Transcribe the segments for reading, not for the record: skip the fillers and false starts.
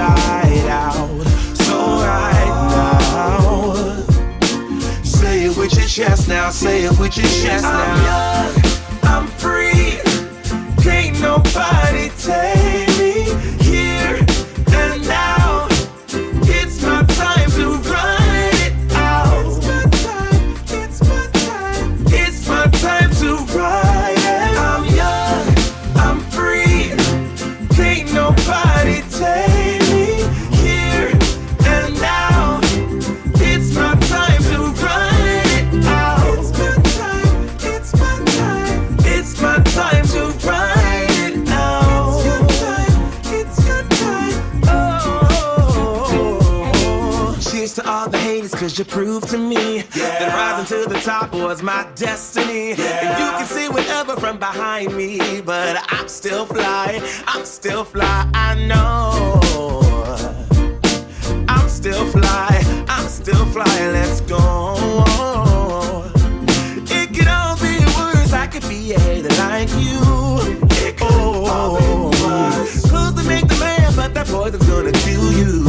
inside out. So right now, say it with your chest now, say it with your chest now. I'm young, I'm free, can't nobody take me here and now. It's my time to run it out. It's my time, it's my time, it's my time to ride it. I'm young, I'm free, can't nobody take me here and now. It's my time to run it out. It's my time, it's my time, it's my time to ride it out. It's your time, oh. Cheers to all the haters, cause you proved to me that rising to the top was my destiny. And you can see whatever from behind me, but I'm still fly, I know. I'm still fly, let's go. It could all be worse, I could be a hater like you. It could all be worse. Clothes to make the man, but that poison's gonna kill you.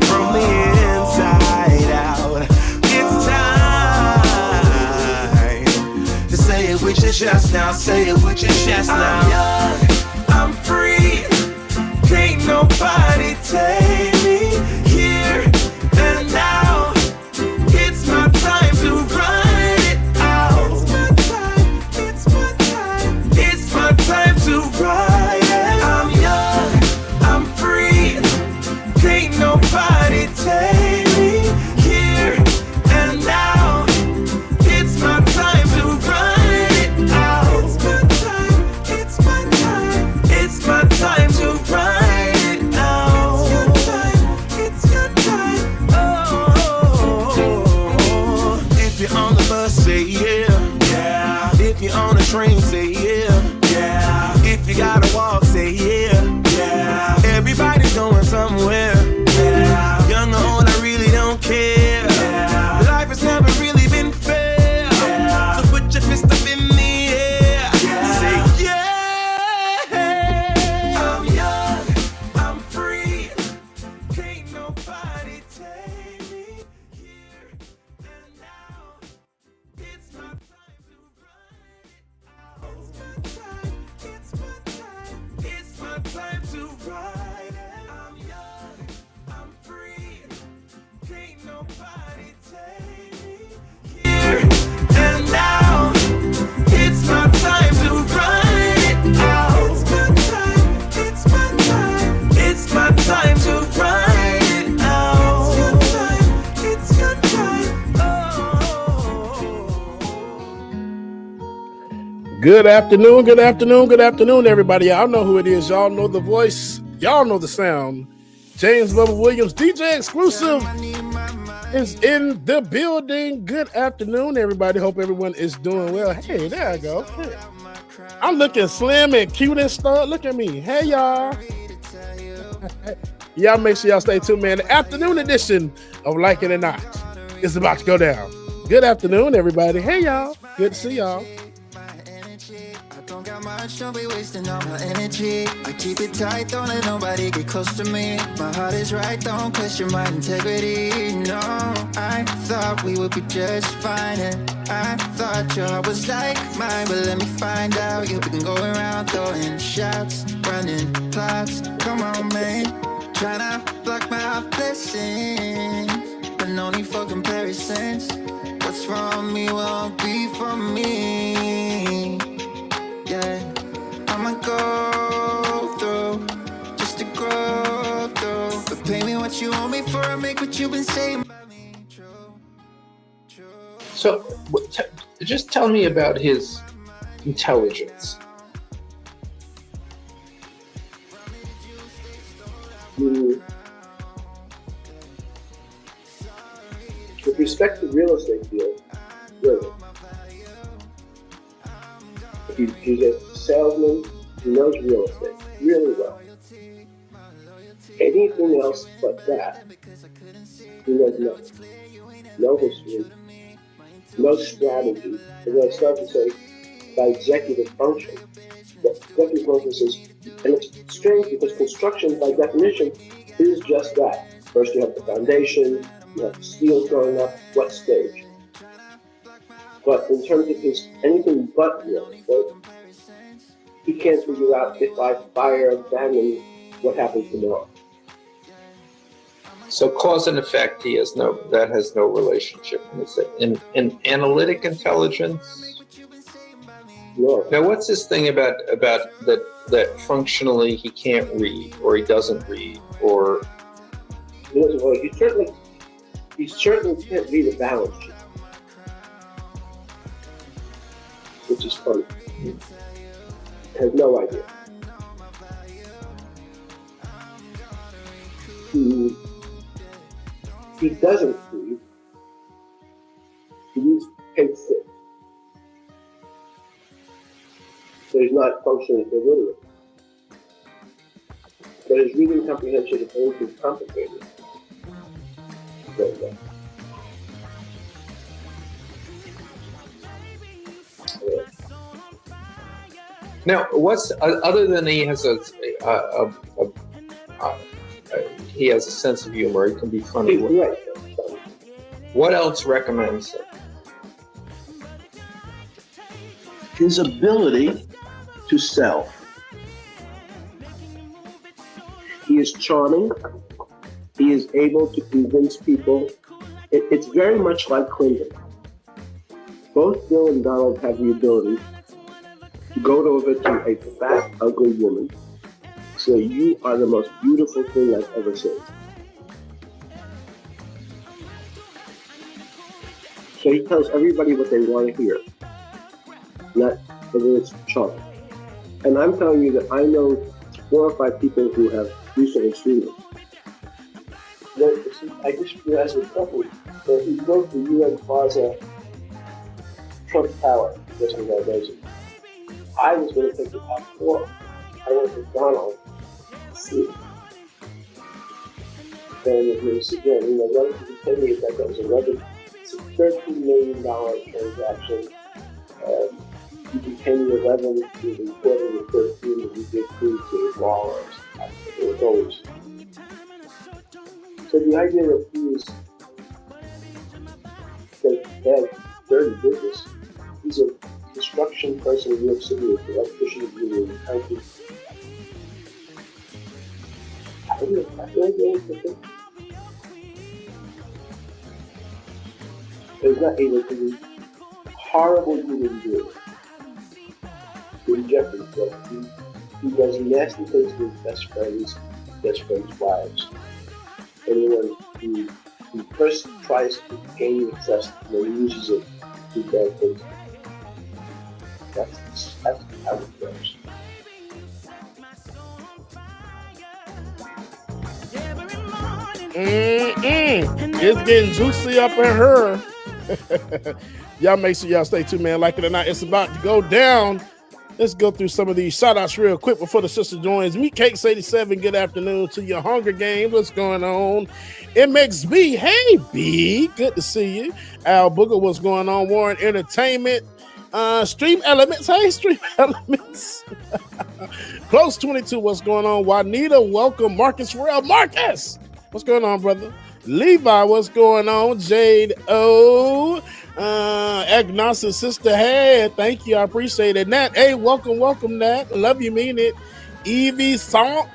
From the inside out, it's time to say it with your chest now, say it with your chest now. I'm young, I'm free, can't nobody take me here and now. It's my time to run it out. It's my time, it's my time, it's my time to ride it. I'm young, I'm free, can't nobody take me here and now. It's my time to run it out. It's my time, it's my time, it's my time to ride it out. It's your time, oh. If you're on the bus, say yeah. If you're on the train, say yeah. If you gotta walk, say yeah. Everybody's going somewhere. Young or old, I really don't care. Life has never really been fair. So put your fist up in the air. Say yeah. I'm young, I'm free, can't nobody take me here and now. It's my time to run it out. It's my time, it's my time to ride it. I'm young, I'm free, can't nobody take me here and now. It's my time to run it out. It's my time, it's my time, it's my time to ride it out. It's your time, oh. Good afternoon, everybody. Y'all know who it is. Y'all know the voice. Y'all know the sound. James Bubba Williams, DJ Exclusive, is in the building. Good afternoon, everybody. Hope everyone is doing well. Hey, there I go. Hey. I'm looking slim and cute and stuff. Look at me. Hey, y'all. Y'all make sure y'all stay tuned, man. The afternoon edition of Like It or Not is about to go down. Good afternoon, everybody. Hey, y'all. Good to see y'all. Don't got much, don't be wasting all my energy. I keep it tight, don't let nobody get close to me. My heart is right, don't question my integrity. No, I thought we would be just fine, and I thought your heart was like mine. But let me find out, you've been going around throwing shots, running plots. Come on, man, tryna block my blessings, but no need for comparisons. What's from me won't be from me. Yeah, I'ma go through just to grow through. But pay me what you owe me for, I make what you've been saying about me true. So, just tell me about his intelligence. With respect to real estate deals, really. He's a salesman who knows real estate really well. Anything else but that, he knows nothing. No history, no strategy. And when I start to say by executive function, the executive function says And it's strange because construction, by definition, is just that. First you have the foundation, you have the steel going up, what stage? But in terms of his anything but real estate, he can't figure out if I fire Bannon, what happens tomorrow. So cause and effect, that has no relationship. In analytic intelligence. No. Now, what's this thing about that functionally he can't read or he doesn't read or? He doesn't. Well, he certainly can't read a balance sheet, which is funny. Has no idea. He doesn't read. He reads page 6. So he's not functionally illiterate. But his reading comprehension is only too complicated. Now, what's other than he has he has a sense of humor, he can be funny. Right. What else recommends it? His ability to sell. He is charming. He is able to convince people. It's very much like Clinton. Both Bill and Donald have the ability to go over to a fat, ugly woman, say, "You are the most beautiful thing I've ever seen." So he tells everybody what they want to hear, not whether it's charming. And I'm telling you that I know 4 or 5 people who have recently seen him. I just realized a couple that he wrote the UN Plaza Trump Tower, just as I knows it. I was going to take the top 4. I went to Donald to see. And it was again, relatively penny that was it's a $13 million transaction. You can pay me 11 to the quarter of 13 that we did through to the wall. It was always. So the idea that he is bad, dirty business, he's a construction person in New York City, with the electrician of the country. I don't know. He's not able to do horrible human being. He rejects himself. He does nasty things to his best friends' wives. Anyone who first tries to gain your trust and then uses it to do bad things. That's how it goes. It's getting juicy up in her. Y'all make sure y'all stay tuned, man. Like it or not, it's about to go down. Let's go through some of these shout outs real quick before the sister joins. Meat Cakes 87, good afternoon to your Hunger Games. What's going on? MXB, hey B, good to see you. Al Booger, what's going on? Warren Entertainment. Stream Elements, hey Stream Elements. Close 22, what's going on? Juanita, welcome. Marcus Farrell, Marcus, what's going on, brother? Levi, what's going on? Jade O, Agnostic Sister, hey, thank you, I appreciate it. Nat, hey, welcome, Nat. Love you, mean it. Evie's aunt.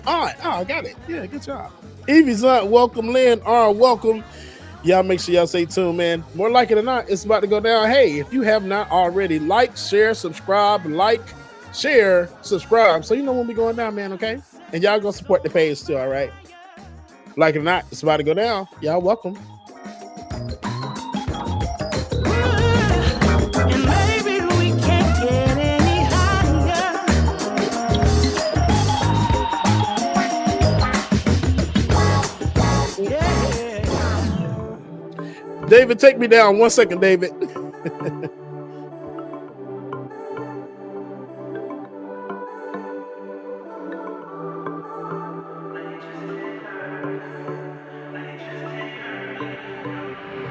Oh, I got it. Yeah, good job. Evie's aunt, welcome. Lynn R, welcome. Y'all make sure y'all stay tuned, man. More like it or not, it's about to go down. Hey, if you have not already, like, share, subscribe, so you know when we going down, man, okay? And y'all go support the page too, all right? Like it or not, it's about to go down. Y'all welcome. And maybe we can't get any higher. Yeah. David, take me down. 1 second, David.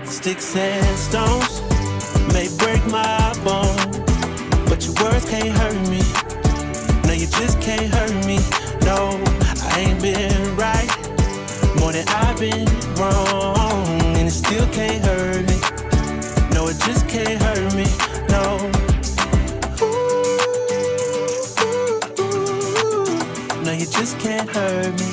Sticks and stones may break my bone, but your words can't hurt me. No, you just can't can't hurt me. No, it just can't hurt me. No. No, you just can't hurt me.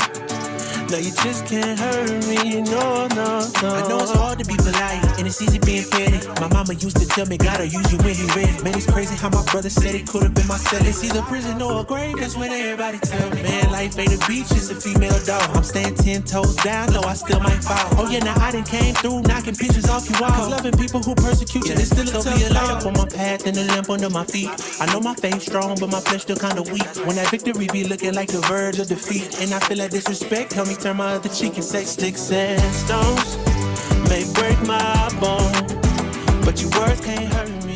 No, you just can't hurt me. No, no, no. I know it's hard to be polite, and it's easy being petty. My mama used to tell me, gotta use you when he ready. Man, it's crazy how my brother said it could have been my cell. It's either prison or a grave, that's when everybody tell me. Man, life ain't a beach, it's a female dog. I'm staying 10 toes down, though I still might fall. Oh yeah, now I done came through, knocking pictures off you all. Cause loving people who persecute you, it's still a tough be a light up on my path and a lamp under my feet. I know my faith's strong, but my flesh still kinda weak. When that victory be looking like the verge of defeat, and I feel like disrespect, help me turn my other cheek and say sticks and stones may break my bone, but your words can't hurt me.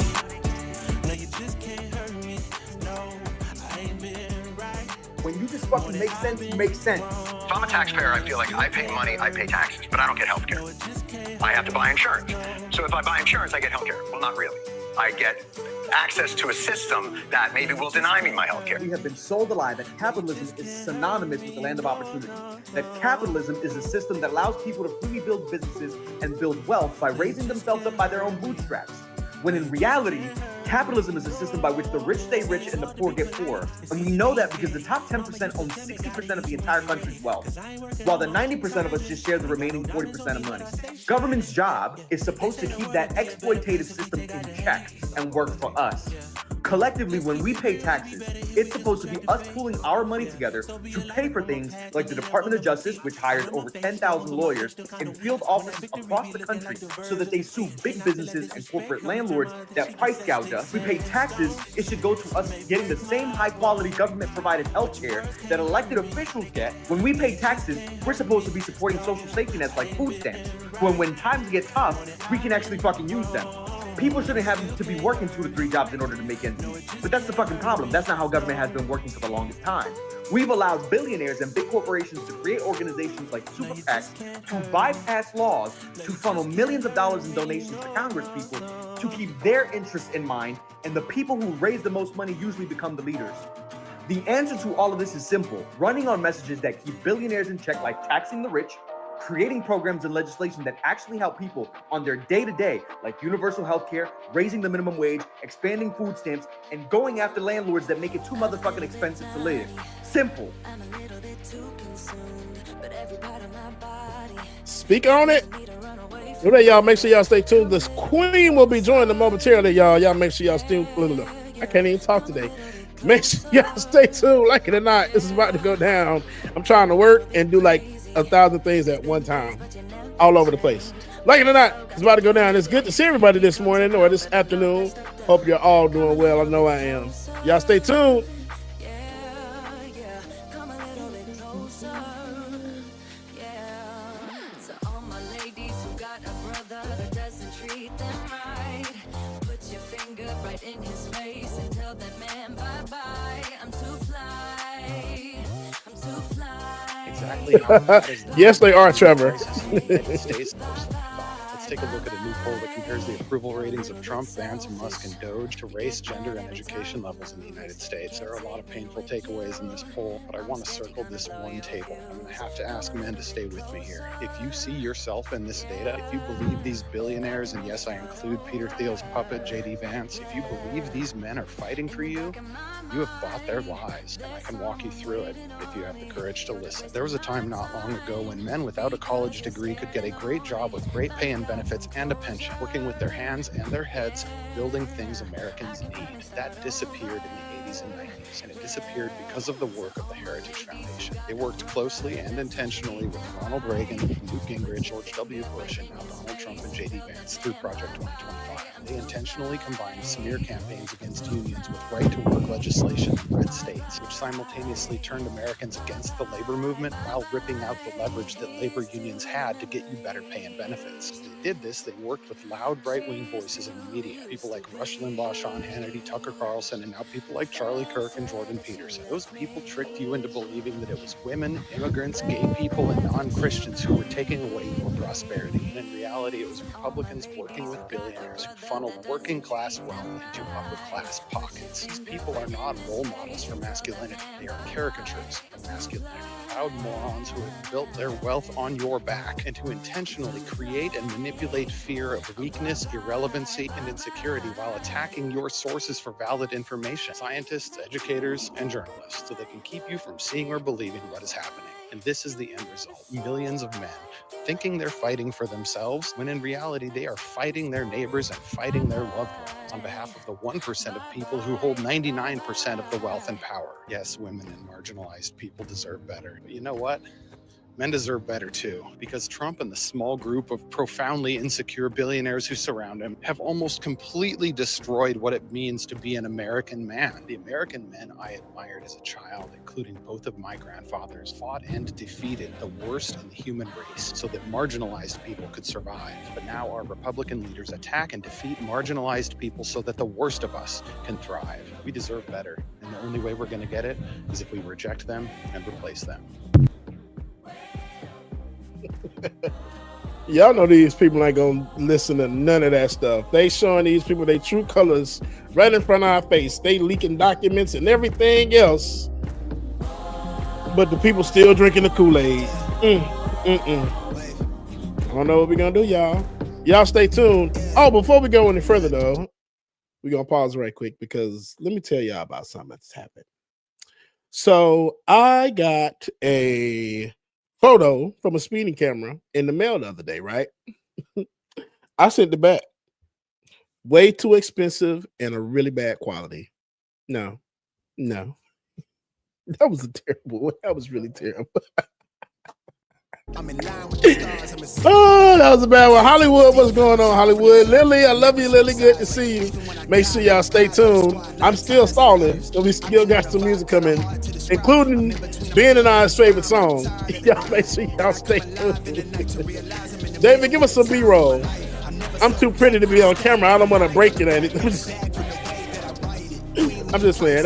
No, you just can't hurt me. No, I ain't been right. When you just fucking make sense, you make sense. If I'm a taxpayer, I feel like I pay money, I pay taxes, but I don't get health care. I have to buy insurance. So if I buy insurance, I get health care. Well, not really. I get access to a system that maybe will deny me my health care. We have been sold a lie that capitalism is synonymous with the land of opportunity. That capitalism is a system that allows people to freely build businesses and build wealth by raising themselves up by their own bootstraps. When in reality, capitalism is a system by which the rich stay rich and the poor get poor. And we know that because the top 10% own 60% of the entire country's wealth, while the 90% of us just share the remaining 40% of money. Government's job is supposed to keep that exploitative system in check and work for us. Collectively, when we pay taxes, it's supposed to be us pooling our money together to pay for things like the Department of Justice, which hires over 10,000 lawyers in field offices across the country so that they sue big businesses and corporate landlords that price gouge us. We pay taxes, it should go to us getting the same high-quality government-provided health care that elected officials get. When we pay taxes, we're supposed to be supporting social safety nets like food stamps. When times get tough, we can actually fucking use them. People shouldn't have to be working 2 to 3 jobs in order to make ends meet. But that's the fucking problem. That's not how government has been working for the longest time. We've allowed billionaires and big corporations to create organizations like super PACs to bypass laws to funnel millions of dollars in donations to Congress people to keep their interests in mind, and the people who raise the most money usually become the leaders. The answer to all of this is simple: running on messages that keep billionaires in check, like taxing the rich, creating programs and legislation that actually help people on their day-to-day, like universal health care, raising the minimum wage, expanding food stamps, and going after landlords that make it too motherfucking expensive to live. Simple. Speak on it. Well, y'all, make sure y'all stay tuned. This queen will be joining momentarily, y'all. Y'all make sure y'all stay tuned. I can't even talk today. Make sure y'all stay tuned. Like it or not, this is about to go down. I'm trying to work and do like 1,000 things at one time, all over the place. Like it or not, it's about to go down. It's good to see everybody this morning or this afternoon. Hope you're all doing well. I know I am. Y'all stay tuned. Yes, they are, Trevor. Let's take a look at a new poll that compares the approval ratings of Trump, Vance, Musk, and Doge to race, gender, and education levels in the United States. There are a lot of painful takeaways in this poll, but I want to circle this one table. I'm going to have to ask men to stay with me here. If you see yourself in this data, if you believe these billionaires, and yes, I include Peter Thiel's puppet, J.D. Vance, if you believe these men are fighting for you, you have bought their lies, and I can walk you through it if you have the courage to listen. There was a time not long ago when men without a college degree could get a great job with great pay and benefits and a pension, working with their hands and their heads, building things Americans need. That disappeared in the 80s and 90s, and it disappeared because of the work of the Heritage Foundation. They worked closely and intentionally with Ronald Reagan, Newt Gingrich, George W. Bush, and now Donald Trump and J.D. Vance through Project 2025. They intentionally combined smear campaigns against unions with right-to-work legislation in red states, which simultaneously turned Americans against the labor movement while ripping out the leverage that labor unions had to get you better pay and benefits. As they did this, they worked with loud right-wing voices in the media, people like Rush Limbaugh, Sean Hannity, Tucker Carlson, and now people like Charlie Kirk and Jordan Peterson. Those people tricked you into believing that it was women, immigrants, gay people, and non-Christians who were taking away your prosperity. And in reality, reality, it was Republicans working with billionaires who funneled working class wealth into upper class pockets. These people are not role models for masculinity. They are caricatures of masculinity. Proud morons who have built their wealth on your back and who intentionally create and manipulate fear of weakness, irrelevancy, and insecurity while attacking your sources for valid information. Scientists, educators, and journalists, so they can keep you from seeing or believing what is happening. And this is the end result. Millions of men thinking they're fighting for themselves, when in reality they are fighting their neighbors and fighting their loved ones on behalf of the 1% of people who hold 99% of the wealth and power. Yes, women and marginalized people deserve better. But you know what? Men deserve better too, because Trump and the small group of profoundly insecure billionaires who surround him have almost completely destroyed what it means to be an American man. The American men I admired as a child, including both of my grandfathers, fought and defeated the worst in the human race so that marginalized people could survive. But now our Republican leaders attack and defeat marginalized people so that the worst of us can thrive. We deserve better, and the only way we're going to get it is if we reject them and replace them. Y'all know these people ain't gonna listen to none of that stuff. They showing these people their true colors right in front of our face. They leaking documents and everything else, but the people still drinking the Kool-Aid. I don't know what we're gonna do, y'all. Y'all stay tuned. Oh, before we go any further though, we're gonna pause right quick because let me tell y'all about something that's happened. So I got a photo from a speeding camera in the mail the other day, right? I sent it back. Way too expensive and a really bad quality. No. That was that was really terrible. Oh, that was a bad one. Hollywood, what's going on, Hollywood? Lily, I love you, Lily. Good to see you. Make sure y'all stay tuned. I'm still stalling, so we still got some music coming, including Ben and I's favorite song. Y'all make sure y'all stay tuned. David, give us some B-roll. I'm too pretty to be on camera. I don't want to break it at it. I'm just playing.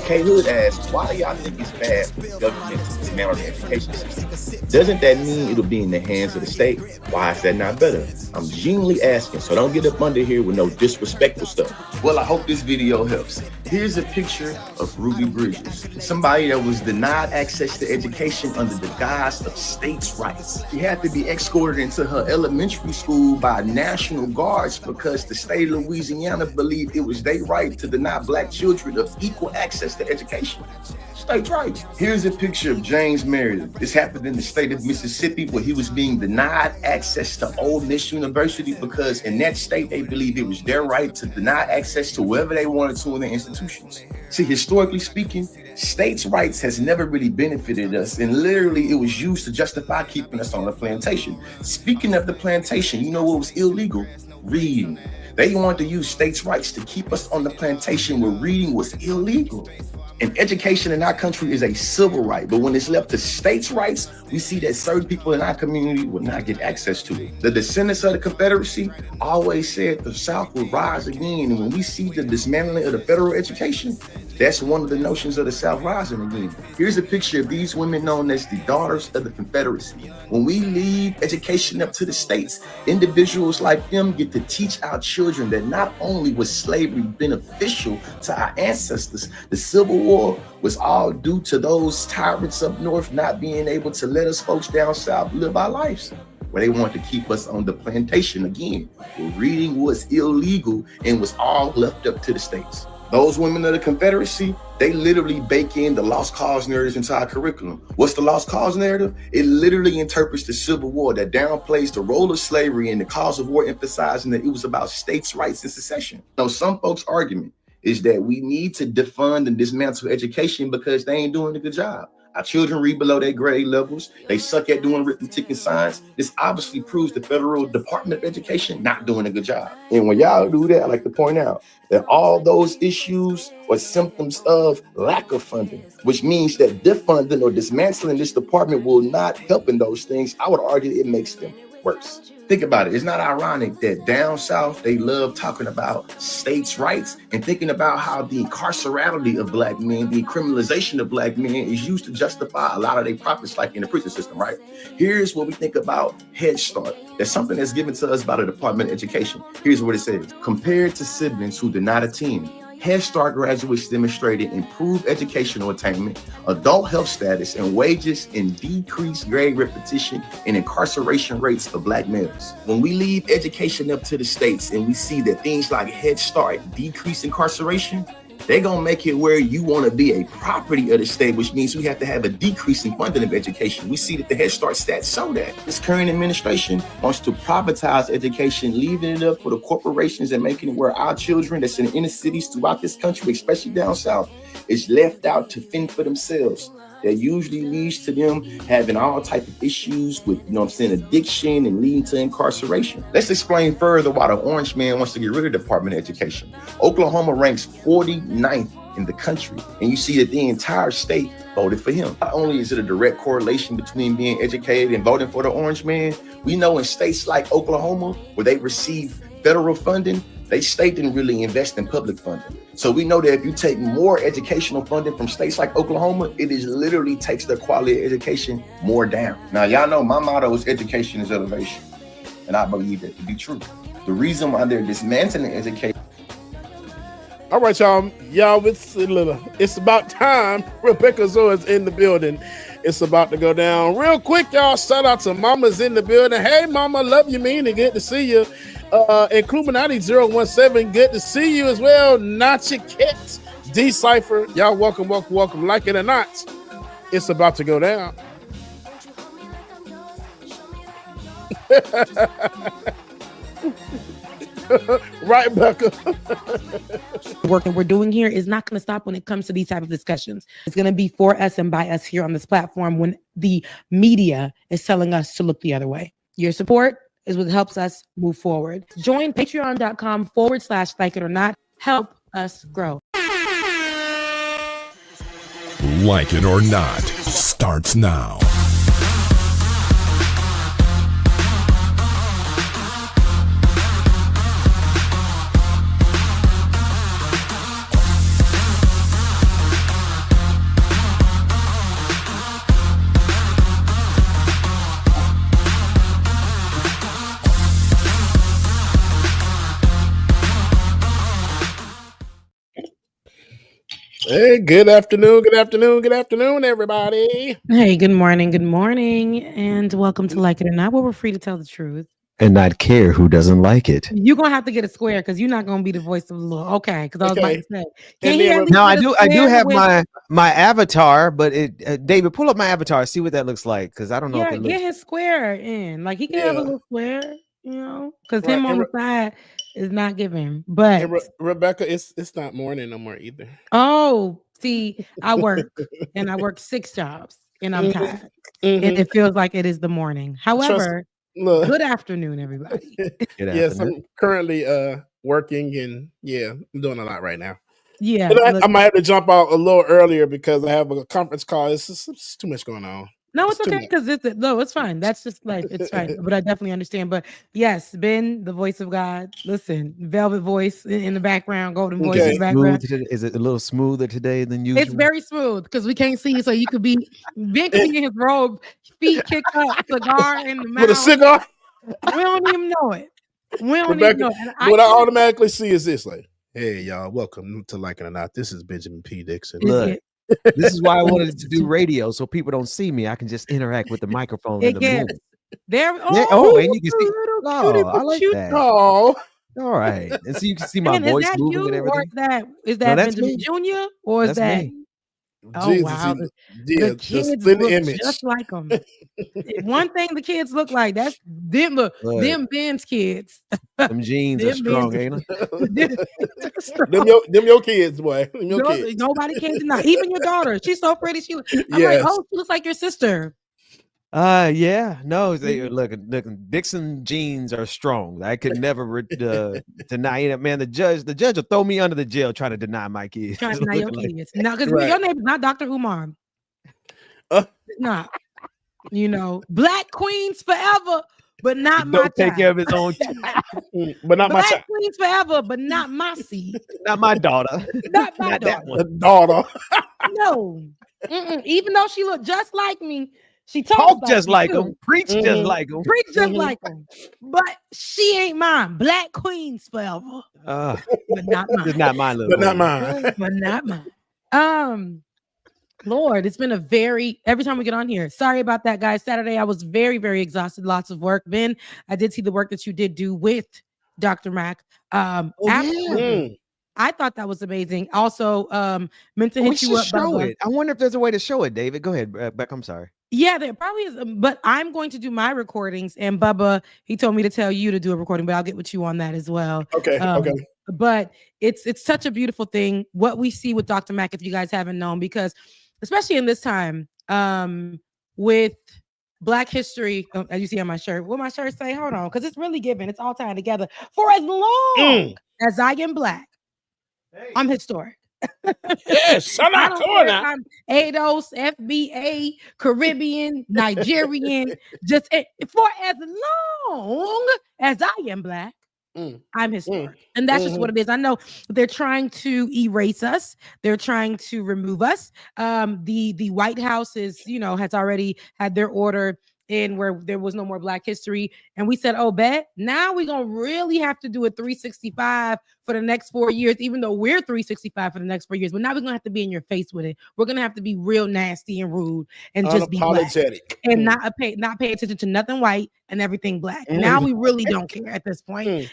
K Hood asks, why do y'all think it's bad for the government to dismantle the education system? Doesn't that mean it'll be in the hands of the state? Why is that not better? I'm genuinely asking, so don't get up under here with no disrespectful stuff. Well, I hope this video helps. Here's a picture of Ruby Bridges, somebody that was denied access to education under the guise of states' rights. She had to be escorted into her elementary school by National Guards because the state of Louisiana believed it was their right to deny black children of equal access to education. States' rights. Here's a picture of James Meredith. This happened in the state of Mississippi, where he was being denied access to Ole Miss University because in that state they believed it was their right to deny access to wherever they wanted to in their institutions. See, historically speaking, states' rights has never really benefited us, and literally it was used to justify keeping us on the plantation. Speaking of the plantation, you know what was illegal? Reading. They wanted to use states' rights to keep us on the plantation where reading was illegal. And education in our country is a civil right, but when it's left to states' rights, we see that certain people in our community will not get access to it. The descendants of the Confederacy always said the South will rise again, and when we see the dismantling of the federal education, that's one of the notions of the South rising again. Here's a picture of these women known as the Daughters of the Confederacy. When we leave education up to the states, individuals like them get to teach our children that not only was slavery beneficial to our ancestors, the Civil War was all due to those tyrants up north not being able to let us folks down south live our lives, where they wanted to keep us on the plantation again, where reading was illegal and was all left up to the states. Those women of the Confederacy, they literally bake in the lost cause narrative into our curriculum. What's the lost cause narrative? It literally interprets the Civil War that downplays the role of slavery and the cause of war, emphasizing that it was about states' rights and secession. Now, some folks' argument is that we need to defund and dismantle education because they ain't doing a good job. Our children read below their grade levels. They suck at doing arithmetic and science. This obviously proves the federal Department of Education not doing a good job. And when y'all do that, I like to point out that all those issues are symptoms of lack of funding, which means that defunding or dismantling this department will not help in those things. I would argue it makes them worse. Think about it. It's not ironic that down south, they love talking about states' rights and thinking about how the incarcerality of black men, the criminalization of black men is used to justify a lot of their profits, like in the prison system, right? Here's what we think about Head Start. That's something that's given to us by the Department of Education. Here's what it says. Compared to siblings who did not attend, Head Start graduates demonstrated improved educational attainment, adult health status, and wages, and decreased grade repetition and incarceration rates for black males. When we leave education up to the states and we see that things like Head Start decrease incarceration, they're going to make it where you want to be a property of the state, which means we have to have a decrease in funding of education. We see that the Head Start stats show that. This current administration wants to privatize education, leaving it up for the corporations and making it where our children that's in inner cities throughout this country, especially down south, is left out to fend for themselves. That usually leads to them having all type of issues with, addiction and leading to incarceration. Let's explain further why the orange man wants to get rid of the Department of Education. Oklahoma ranks 49th in the country, and you see that the entire state voted for him. Not only is it a direct correlation between being educated and voting for the orange man, we know in states like Oklahoma, where they receive federal funding, they state didn't really invest in public funding. So we know that if you take more educational funding from states like Oklahoma, it is literally takes the quality of education more down. Now, y'all know my motto is education is elevation. And I believe that to be true. The reason why they're dismantling education. All right, y'all, it's about time. Rebecca Zoe is in the building. It's about to go down real quick, y'all. Shout out to Mama's in the building. Hey, Mama, love you, mean, and good to see you. And Kluminati 017, good to see you as well. Nachi Kit, Decipher, y'all welcome. Like it or not, it's about to go down. Right, Becca. Work that we're doing here is not going to stop when it comes to these type of discussions. It's going to be for us and by us here on this platform when the media is telling us to look the other way. Your support is what helps us move forward. Join patreon.com/like it or not. Help us grow. Like it or not starts now. Hey, good afternoon, everybody. Hey, good morning, and welcome to Like It or Not, where we're free to tell the truth and not care who doesn't like it. You're gonna have to get a square because you're not gonna be the voice of the Lord. Okay, because I was about to say. I do have my avatar, but David, pull up my avatar, see what that looks like, because I don't know. Yeah, get his square in. Like he can have a little square, because him on the side is not giving. But Rebecca, it's not morning no more either. Oh, see, I work and I work 6 jobs and I'm tired. And it feels like it is the morning. However, good afternoon, everybody. Yes, I'm currently working and I'm doing a lot right now. Yeah, I might have to jump out a little earlier because I have a conference call. It's too much going on. No, it's okay because it's fine. That's just life. It's fine. But I definitely understand. But yes, Ben, the voice of God. Listen, velvet voice in the background, golden voice in the background. Is it a little smoother today than usual? It's very smooth because we can't see you, so you could be Ben could be in his robe, feet kicked up, cigar in the mouth with a cigar. We don't even know it. Rebecca, what I automatically see is this: like, hey, y'all, welcome to Like It or Not. This is Benjamin P. Dixon. Look. This is why I wanted to do radio, so people don't see me. I can just interact with the microphone in the movie. And you can see. Oh, I like that. Oh, all right. And so you can see my voice moving and everything. Is that Benjamin Jr. or is that? Me. Oh wow! The kids look just like them. One thing the kids look like, that's them. Them Ben's kids. Them jeans are strong, ain't they? them your kids, boy. Kids. Nobody can deny. Even your daughter. She's so pretty. She like, oh, she looks like your sister. Yeah. No, look, Dixon jeans are strong. I could never deny it. Man, the judge will throw me under the jail trying to deny my kids. Trying to deny your kids. Now, because your name is not Dr. Umar. It's not. Black queens forever. but not He my don't take care of child. his own But not my Black child. queens forever, but not my seed. not my daughter. Not my Not that daughter. one. The daughter. No. Even though she looked just like me, she Talk talks just me like too. him. Preach just Mhm. like him. Preach just Mhm. like him. But she ain't mine. Black queens forever, Uh, but not it's mine. not my little But not baby. mine. But not mine. Lord, it's been a very every time we get on here. Sorry about that, guys. Saturday, I was very, very exhausted. Lots of work. Ben, I did see the work that you did do with Dr. Mac. Absolutely. I thought that was amazing. Also, meant to We hit you should up. show Bubba. it. I wonder if there's a way to show it, David. Go ahead, Beck. I'm sorry. Yeah, there probably is, but I'm going to do my recordings. And Bubba, he told me to tell you to do a recording, but I'll get with you on that as well. Okay. Okay. But it's such a beautiful thing what we see with Dr. Mac, if you guys haven't known, because especially in this time, with Black History, as you see on my shirt, what my shirt say? Hold on, because it's really giving. It's all tied together. For as long as I am Black, I'm historic. Yes, shout I out don't to her care if now. I'm ADOS, FBA, Caribbean, Nigerian, just for as long as I am Black, I'm historic. And that's just what it is. I know they're trying to erase us. They're trying to remove us. The White House has already had their order in where there was no more Black history. And we said, oh, bet now we're going to really have to do a 365 for the next 4 years, even though we're 365 for the next 4 years. But now we're going to have to be in your face with it. We're going to have to be real nasty and rude and just be Black Unapologetic. and not pay attention to nothing white and everything Black. Now we really don't care at this point.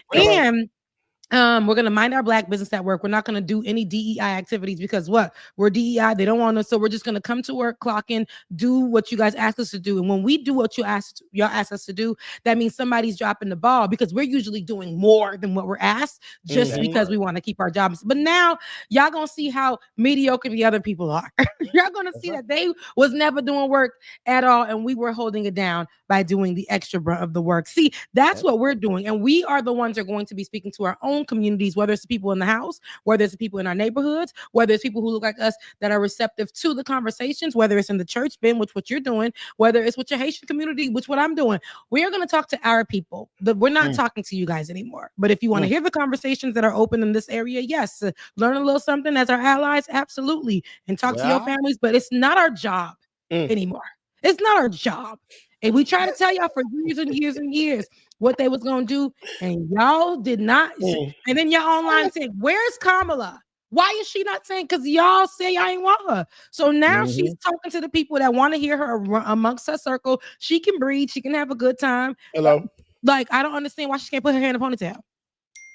And we're going to mind our Black business at work. We're not going to do any DEI activities because what? We're DEI. They don't want us. So we're just going to come to work, clock in, do what you guys ask us to do. And when we do what y'all ask us to do, that means somebody's dropping the ball because we're usually doing more than what we're asked just because we want to keep our jobs. But now y'all going to see how mediocre the other people are. Y'all going to see that they was never doing work at all. And we were holding it down by doing the extra brunt of the work. See, that's what we're doing. And we are the ones that are going to be speaking to our own communities, whether it's the people in the house, whether it's the people in our neighborhoods, whether it's people who look like us that are receptive to the conversations, whether it's in the church, Ben, which what you're doing, whether it's with your Haitian community, which what I'm doing. We are going to talk to our people. We're not talking to you guys anymore. But if you want to hear the conversations that are open in this area, yes, learn a little something as our allies, absolutely, and talk to your families. But it's not our job anymore. It's not our job. And we try to tell y'all for years and years and years what they was going to do, and y'all did not. And then y'all online saying, where's Kamala? Why is she not saying? Because y'all say y'all ain't want her. So now she's talking to the people that want to hear her amongst her circle. She can breathe. She can have a good time. Hello. Like, I don't understand why she can't put her hair in a ponytail.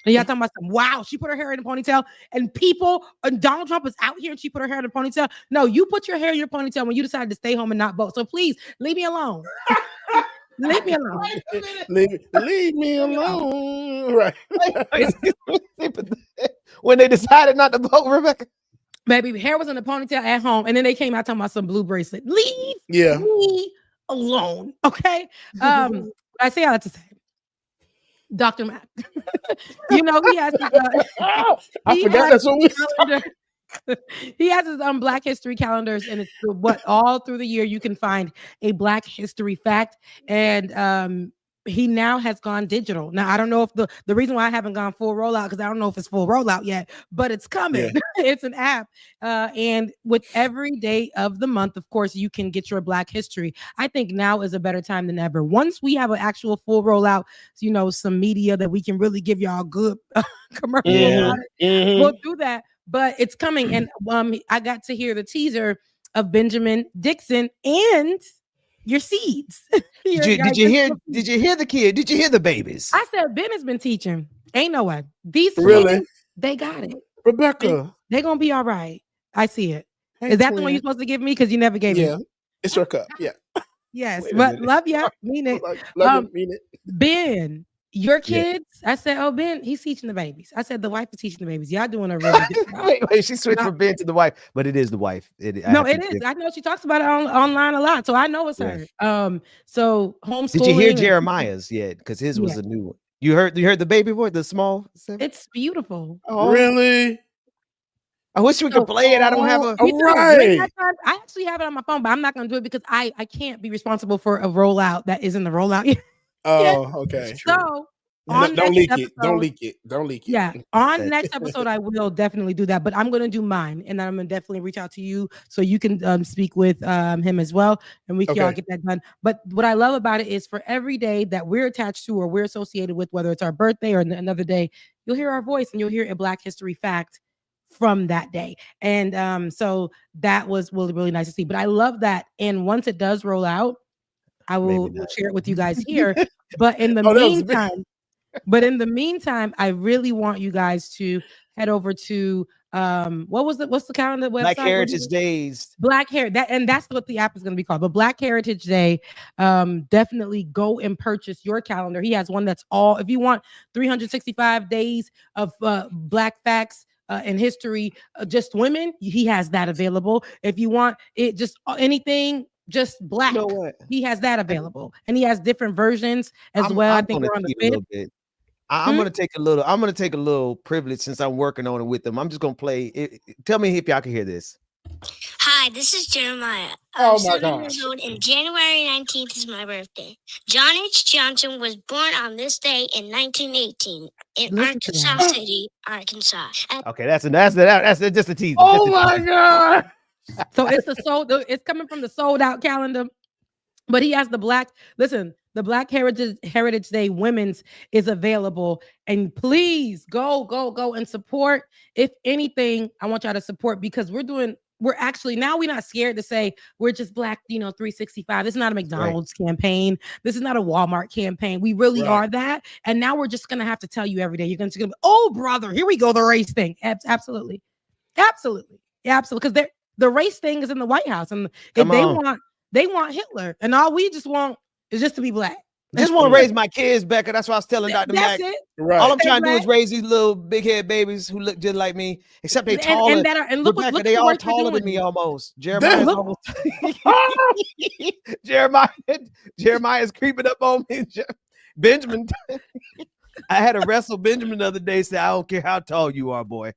And y'all talking about some, wow, she put her hair in a ponytail and Donald Trump is out here and she put her hair in a ponytail. No, you put your hair in your ponytail when you decided to stay home and not vote. So please leave me alone. Leave me alone. Leave me alone. Right. When they decided not to vote, Rebecca. Baby, hair was in a ponytail at home. And then they came out talking about some blue bracelet. Leave Yeah. me alone. Okay. I say all that to say. Dr. Mac. He has I forgot that's what we calendar. He has his Black History calendars, and it's all through the year you can find a Black History fact. And he now has gone digital. Now I don't know if the reason why I haven't gone full rollout because I don't know if it's full rollout yet, but it's coming. Yeah. It's an app, and with every day of the month, of course, you can get your Black History. I think now is a better time than ever. Once we have an actual full rollout, some media that we can really give y'all good commercial about it, we'll do that. But it's coming, and I got to hear the teaser of Benjamin Dixon and your seeds. Did you hear the kid? Did you hear the babies? I said Ben has been teaching. Ain't no way. These really kids, they got it. Rebecca, they're gonna be all right. I see it. Is that the one you're supposed to give me? Because you never gave me. Yeah, it's your cup. Yeah. Yes, but love ya. Mean it. Love you, mean it. Ben, your kids. Yeah. I said, oh, Ben, he's teaching the babies. I said the wife is teaching the babies. Y'all doing a really good job. Wait, she switched from Ben to the wife, but it is the wife. It is. I know she talks about it online a lot, so I know it's her. So homeschooling. Did you hear Jeremiah's yet? Because his was a new one. You heard the baby boy, the small? It's beautiful. Oh, really? I wish we could play it. I don't have a. Right. I actually have it on my phone, but I'm not going to do it because I can't be responsible for a rollout that isn't the rollout yet. Oh, okay. So on Don't next leak episode, it. Don't leak it. Don't leak it. yeah, on next episode, I will definitely do that, but I'm going to do mine, and I'm going to definitely reach out to you so you can speak with him as well, and we can all Okay. get that done. But what I love about it is for every day that we're attached to or we're associated with, whether it's our birthday or another day, you'll hear our voice and you'll hear a Black History fact from that day. And so that was really, really nice to see. But I love that. And once it does roll out, I will share it with you guys here. But in the Oh, that was big. meantime, I really want you guys to head over to what's the calendar website? Black What is Heritage it? Days. Black Hair, that's what the app is going to be called. But Black Heritage Day, definitely go and purchase your calendar. He has one that's all, if you want 365 days of Black facts in history, just women, he has that available. If you want it, just anything. Just Black. You know what? He has that available, and he has different versions as well. I think we're on the cheat a 5th. little bit. I'm gonna take a little. I'm gonna take a little privilege since I'm working on it with them. I'm just gonna play it. Tell me if y'all can hear this. Hi, this is Jeremiah. Oh I'm my 7 years gosh. old, and January 19th is my birthday. John H. Johnson was born on this day in 1918 in Listen to Arkansas that. City, Arkansas. Okay, that's just a teaser. Oh just a my teaser. God. So it's coming from the sold out calendar, but he has the Black Heritage Day Women's is available, and please go and support. If anything, I want y'all to support because we're actually now we're not scared to say we're just Black, 365. This is not a McDonald's campaign. This is not a Walmart campaign. We really Right. are that. And now we're just gonna have to tell you every day. You're gonna be, oh brother, here we go, the race thing. Absolutely. Because the race thing is in the White House, and if Come on. they want Hitler, and all we just want is just to be Black. Just want to raise my kids, Becca. That's what I was telling Dr. That's Mack. it. Right. All I'm Stay trying to do Black. is raise these little big head babies who look just like me, except they And taller. that are, and look Rebecca, what they the all work you're taller than doing. me almost. Jeremiah's Look- almost. Jeremiah's creeping up on me. Benjamin. I had to wrestle Benjamin the other day. Say, I don't care how tall you are, boy.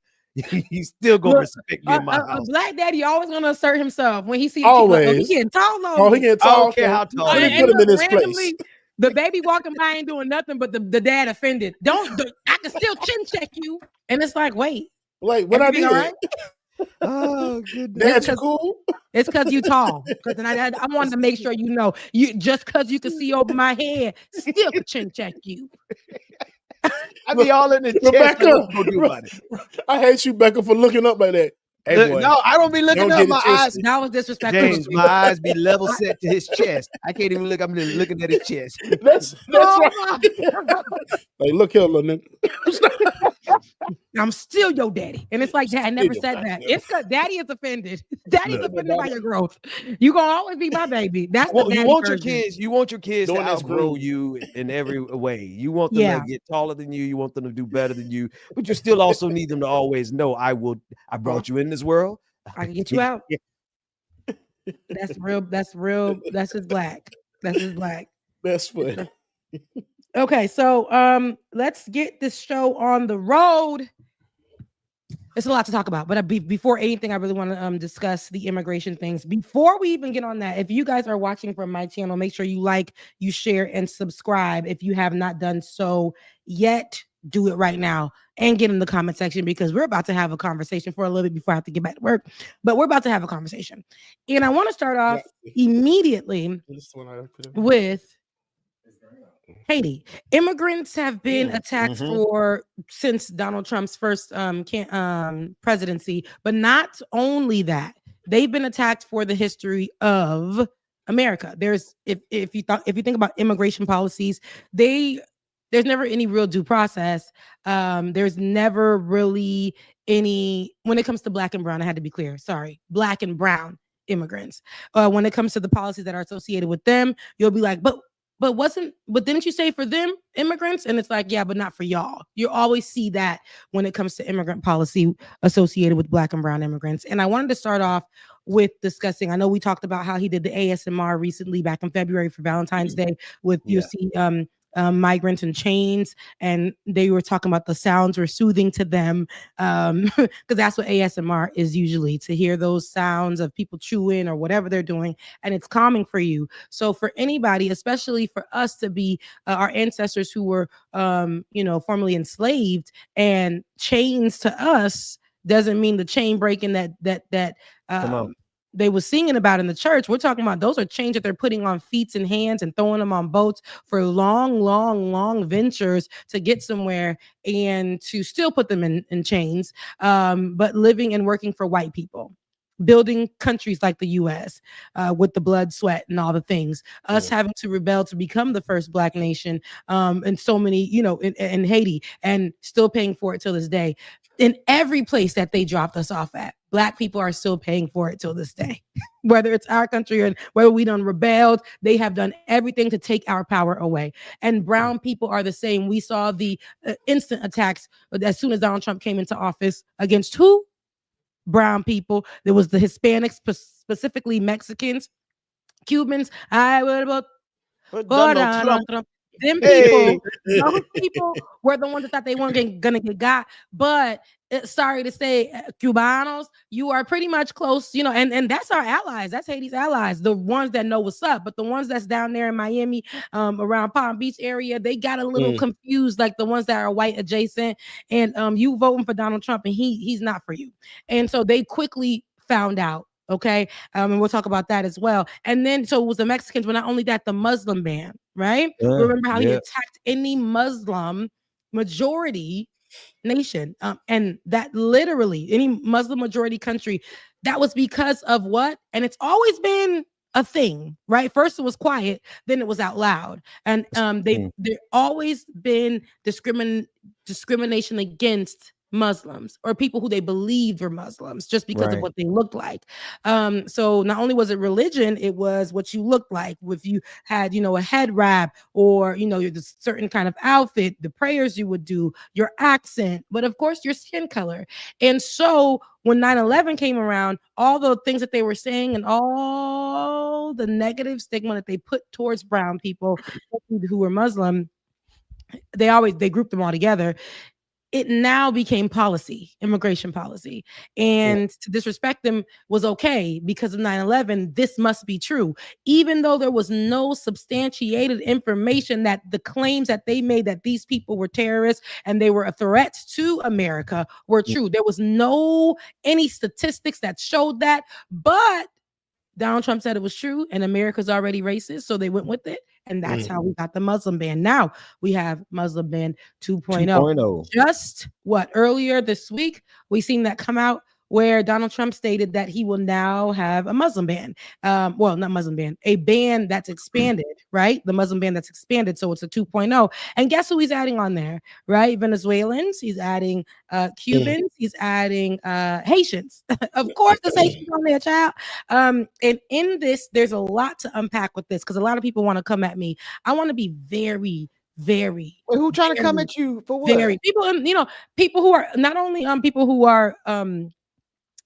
He's still gonna Look, respect me in my a house. Black daddy always gonna assert himself when he sees Always. he getting tall on Oh, me. he getting I tall. don't care how tall. Let he me is. put him in his randomly, place. The baby walking by ain't doing nothing, but the dad offended. I can still chin check you, and it's like, wait, Like, what I everything did? all right? Oh, goodness. Dad, you cool? It's because you tall. Because I wanted to make sure you just because you can see over my head, still can chin check you. I be all in the chest. Rebecca, What you gonna do about it? I hate you, Becca, for looking up like that. Hey, Look, boy. no, I don't be looking Don't up. get it My twisted. eyes, That was disrespectful. James, my eyes be level set to his chest. I can't even look. I'm just looking at his chest. That's Oh right. Like, look here, little nigga. I'm still your daddy. And it's like, Dad, I never said that. It's because daddy is offended. Daddy's Look. offended by your growth. You gonna always be my baby. That's the Well, you daddy want your version. kids. You want your kids to Doing this outgrow groove. you in every way. You want them Yeah. to get taller than you. You want them to do better than you. But you still also need them to always know, I brought you in this world. I can get you out. That's real. That's real. That's just Black. That's just Black. That's funny. Okay, so let's get this show on the road. It's a lot to talk about, but before anything, I really want to discuss the immigration things. Before we even get on that, if you guys are watching from my channel, make sure you like, you share, and subscribe. If you have not done so yet, do it right now and get in the comment section because we're about to have a conversation for a little bit before I have to get back to work. But we're about to have a conversation, and I want to start off immediately This one I put in. with Haiti. Immigrants have been attacked for since Donald Trump's first presidency, but not only that, they've been attacked for the history of America. There's if you think about immigration policies, there's never any real due process. There's never really any when it comes to Black and brown. I had to be clear. Sorry, Black and brown immigrants. When it comes to the policies that are associated with them, you'll be like, but didn't you say for them immigrants? And it's like, yeah, but not for y'all. You always see that when it comes to immigrant policy associated with Black and brown immigrants. And I wanted to start off with discussing, I know we talked about how he did the ASMR recently back in February for Valentine's Day with UC migrants in chains, and they were talking about the sounds were soothing to them, because that's what ASMR is usually, to hear those sounds of people chewing or whatever they're doing, and it's calming for you. So for anybody, especially for us to be our ancestors who were formerly enslaved, and chains to us doesn't mean the chain breaking that they were singing about in the church. We're talking about those are chains that they're putting on feet and hands and throwing them on boats for long ventures to get somewhere, and to still put them in chains, but living and working for white people, building countries like the US, with the blood, sweat, and all the things. Us having to rebel to become the first Black nation, and so many, in Haiti, and still paying for it till this day. In every place that they dropped us off at, Black people are still paying for it till this day. Whether it's our country or whether we done rebelled, they have done everything to take our power away. And brown people are the same. We saw the instant attacks as soon as Donald Trump came into office against who? Brown people. There was the Hispanics, specifically Mexicans, Cubans. I would vote for Donald Trump. Them people, those people were the ones that thought they weren't gonna get got. But sorry to say, Cubanos, you are pretty much close, and that's our allies. That's Haiti's allies, the ones that know what's up. But the ones that's down there in Miami, around Palm Beach area, they got a little confused, like the ones that are white adjacent. And you voting for Donald Trump, and he's not for you. And so they quickly found out. Okay. And we'll talk about that as well. And then, so it was the Mexicans, but not only that, the Muslim ban, right? Remember how he attacked any Muslim majority nation, and that literally any Muslim majority country, that was because of what? And it's always been a thing, right? First it was quiet, then it was out loud. And there always been discrimination against Muslims or people who they believed were Muslims just because of what they looked like. So not only was it religion, it was what you looked like. If you had, a head wrap, or, the certain kind of outfit, the prayers you would do, your accent, but of course your skin color. And so when 9/11 came around, all the things that they were saying and all the negative stigma that they put towards brown people who were Muslim, they grouped them all together. It now became policy, immigration policy. And to disrespect them was okay because of 9/11. This must be true. Even though there was no substantiated information that the claims that they made that these people were terrorists and they were a threat to America were true. There was any statistics that showed that, but Donald Trump said it was true and America's already racist, so they went with it. And that's how we got the Muslim ban. Now we have Muslim ban 2.0. Just earlier this week, we seen that come out where Donald Trump stated that he will now have a Muslim ban. Well, not Muslim ban, a ban that's expanded, right? The Muslim ban that's expanded. So it's a 2.0. And guess who he's adding on there, right? Venezuelans, he's adding Cubans, he's adding Haitians. Of course, the Haitians on there, child. And in this, there's a lot to unpack with this because a lot of people want to come at me. I want to be very who trying to come at you for what? People who are not only people who are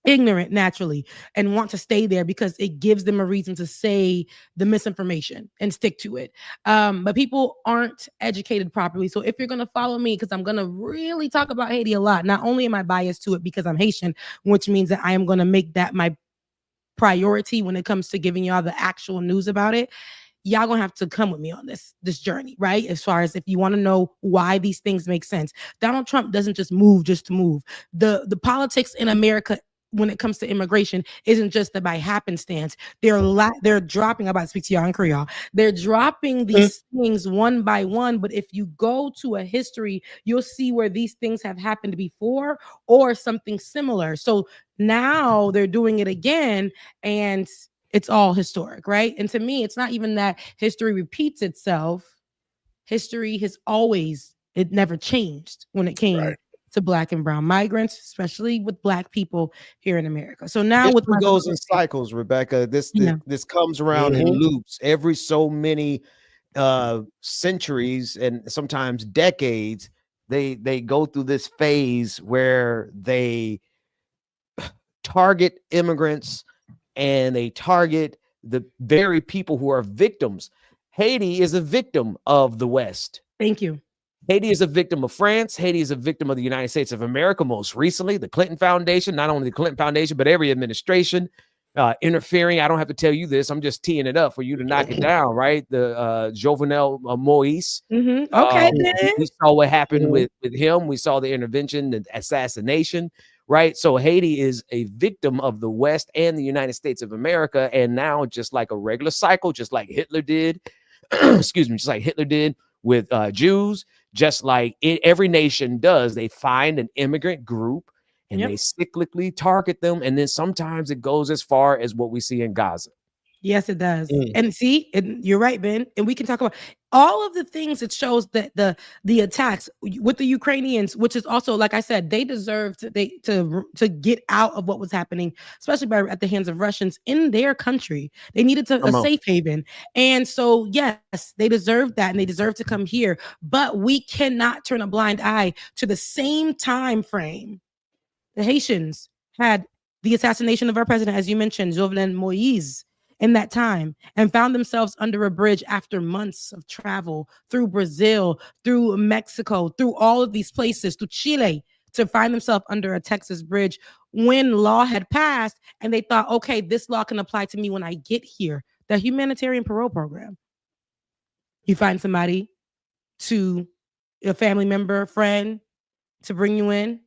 ignorant naturally and want to stay there because it gives them a reason to say the misinformation and stick to it. But people aren't educated properly. So if you're going to follow me, because I'm going to really talk about Haiti a lot, not only am I biased to it because I'm Haitian, which means that I am going to make that my priority when it comes to giving y'all the actual news about it. Y'all gonna have to come with me on this journey, right? As far as if you want to know why these things make sense. Donald Trump doesn't just to move. The politics in America when it comes to immigration isn't just by happenstance. They're dropping, I'm about to speak to y'all in Creole. They're dropping these things one by one. But if you go to a history, you'll see where these things have happened before or something similar. So now they're doing it again, and it's all historic, right? And to me, it's not even that history repeats itself. History has it never changed when it came to Black and brown migrants, especially with Black people here in America. So now it goes in cycles, Rebecca. This comes around in loops every so many centuries and sometimes decades. They go through this phase where they target immigrants and they target the very people who are victims. Haiti is a victim of the West. Thank you. Haiti is a victim of France. Haiti is a victim of the United States of America. Most recently, the Clinton Foundation, not only the Clinton Foundation, but every administration interfering. I don't have to tell you this. I'm just teeing it up for you to knock it down, right? The Jovenel Moise. Okay, we saw what happened with him. We saw the intervention, the assassination, right? So Haiti is a victim of the West and the United States of America. And now, just like a regular cycle, just like Hitler did, excuse me, just like Hitler did with Jews, just like every nation does, they find an immigrant group and they cyclically target them. And then sometimes it goes as far as what we see in Gaza. Yes, it does. And see, you're right, Ben. And we can talk about all of the things it shows that the attacks with the Ukrainians, which is also, like I said, they deserve to get out of what was happening, especially at the hands of Russians in their country. They needed a safe haven. And so, yes, they deserve that and they deserve to come here. But we cannot turn a blind eye to the same time frame. The Haitians had the assassination of our president, as you mentioned, Jovenel Moise, in that time, and found themselves under a bridge after months of travel through Brazil, through Mexico, through all of these places, through Chile, to find themselves under a Texas bridge when law had passed and they thought, okay, this law can apply to me when I get here. The humanitarian parole program. You find somebody, a family member, friend, to bring you in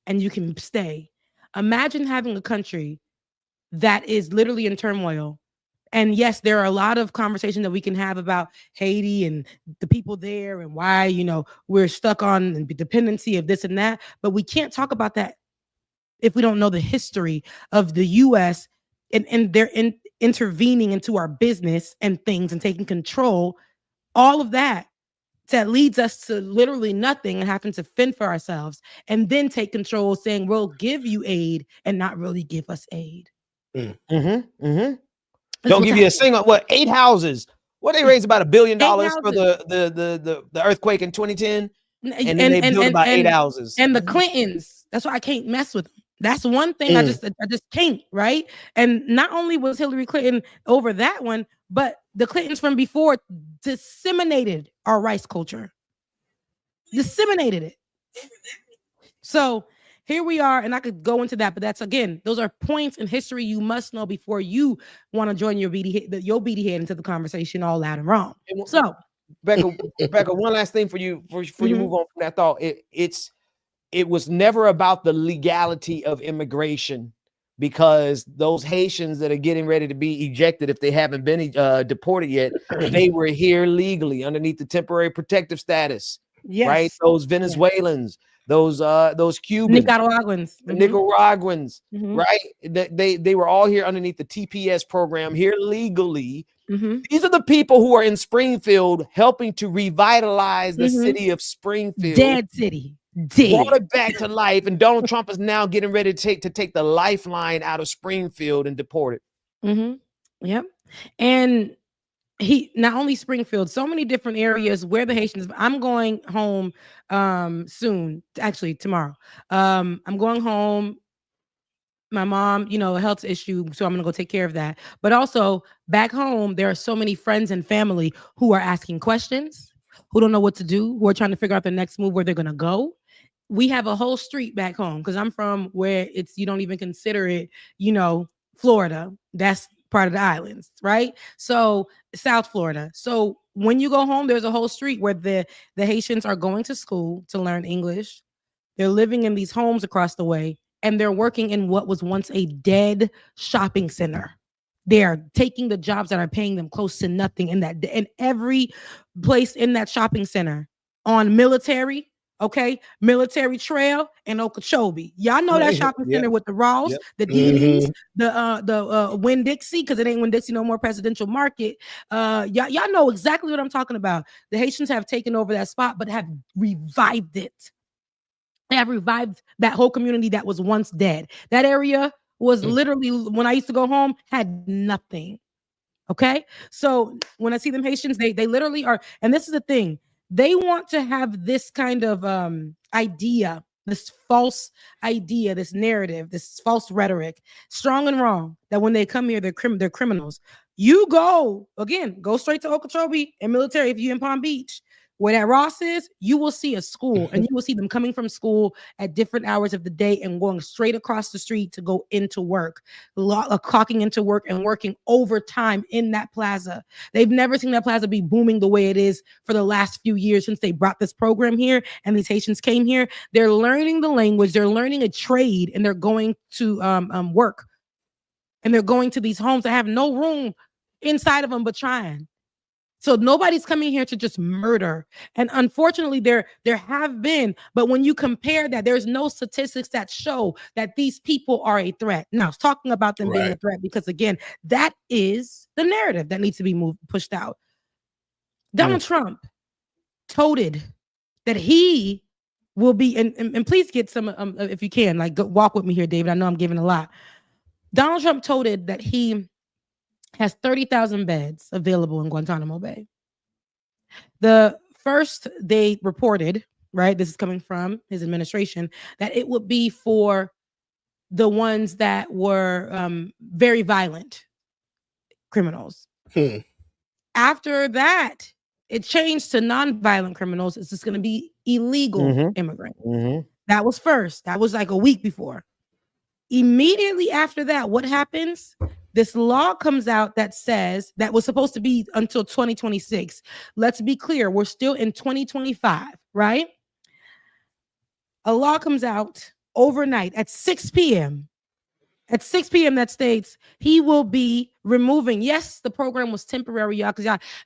and you can stay. Imagine having a country that is literally in turmoil. And yes, there are a lot of conversations that we can have about Haiti and the people there and why, we're stuck on the dependency of this and that. But we can't talk about that if we don't know the history of the U.S. and they're intervening into our business and things and taking control. All of that leads us to literally nothing and having to fend for ourselves and then take control, saying we'll give you aid and not really give us aid. Don't give you a single 8 houses. What they raised about $1 billion for the earthquake in 2010, and then they built about 8 houses. And the Clintons, that's why I can't mess with them. That's one thing I just can't, right? And not only was Hillary Clinton over that one, but the Clintons from before disseminated our rice culture, disseminated it. So here we are, and I could go into that, but that's, again, those are points in history you must know before you want to join your beady head into the conversation all loud and wrong. So, Becca, one last thing for you before you move on from that thought. It was never about the legality of immigration, because those Haitians that are getting ready to be ejected, if they haven't been deported yet, they were here legally underneath the temporary protective status. Yes. Right? Those Venezuelans, those Cubans, Nicaraguans, right? They were all here underneath the TPS program, here legally. These are the people who are in Springfield helping to revitalize the city of Springfield. Dead city. Brought it back to life, and Donald Trump is now getting ready to take the lifeline out of Springfield and deport it. Yep. And he not only Springfield, so many different areas where the Haitians. I'm going home soon, actually tomorrow. I'm going home. My mom, a health issue, so I'm gonna go take care of that. But also back home, there are so many friends and family who are asking questions, who don't know what to do, who are trying to figure out the next move, where they're gonna go. We have a whole street back home because I'm from where you don't even consider it, Florida. That's part of the islands, right? So South Florida. So when you go home, there's a whole street where the Haitians are going to school to learn English. They're living in these homes across the way, and they're working in what was once a dead shopping center. They're taking the jobs that are paying them close to nothing in every place in that shopping center on Military. Military Trail and Okeechobee. Y'all know that shopping center with the Ross, the DDs, the Winn-Dixie, because it ain't Winn-Dixie no more, Presidential Market. Y'all know exactly what I'm talking about. The Haitians have taken over that spot, but have revived it. They have revived that whole community that was once dead. That area was literally, when I used to go home, had nothing. Okay? So when I see them Haitians, they literally are, and this is the thing, they want to have this kind of idea, this false idea, this narrative, this false rhetoric, strong and wrong, that when they come here, they're criminals. You go straight to Okeechobee and Military if you're in Palm Beach. Where that Ross is, you will see a school, and you will see them coming from school at different hours of the day and going straight across the street to go into work, clocking into work and working overtime in that plaza. They've never seen that plaza be booming the way it is for the last few years since they brought this program here and these Haitians came here. They're learning the language, they're learning a trade, and they're going to work. And they're going to these homes that have no room inside of them but trying. So nobody's coming here to just murder. And unfortunately, there have been, but when you compare that, there's no statistics that show that these people are a threat. Now, I was talking about them being a threat because, again, that is the narrative that needs to be pushed out. Donald Trump toted that he will be, and please get some, if you can, like, walk with me here, David. I know I'm giving a lot. Donald Trump toted that he has 30,000 beds available in Guantanamo Bay. The first they reported, right, this is coming from his administration, that it would be for the ones that were very violent criminals. After that, it changed to non-violent criminals. It's just going to be illegal immigrants. That was first. That was like a week before. Immediately after that, what happens? This law comes out that says that was supposed to be until 2026. Let's be clear, we're still in 2025, right? A law comes out overnight at 6 p.m. At 6 p.m. that states he will be removing. Yes, the program was temporary, y'all,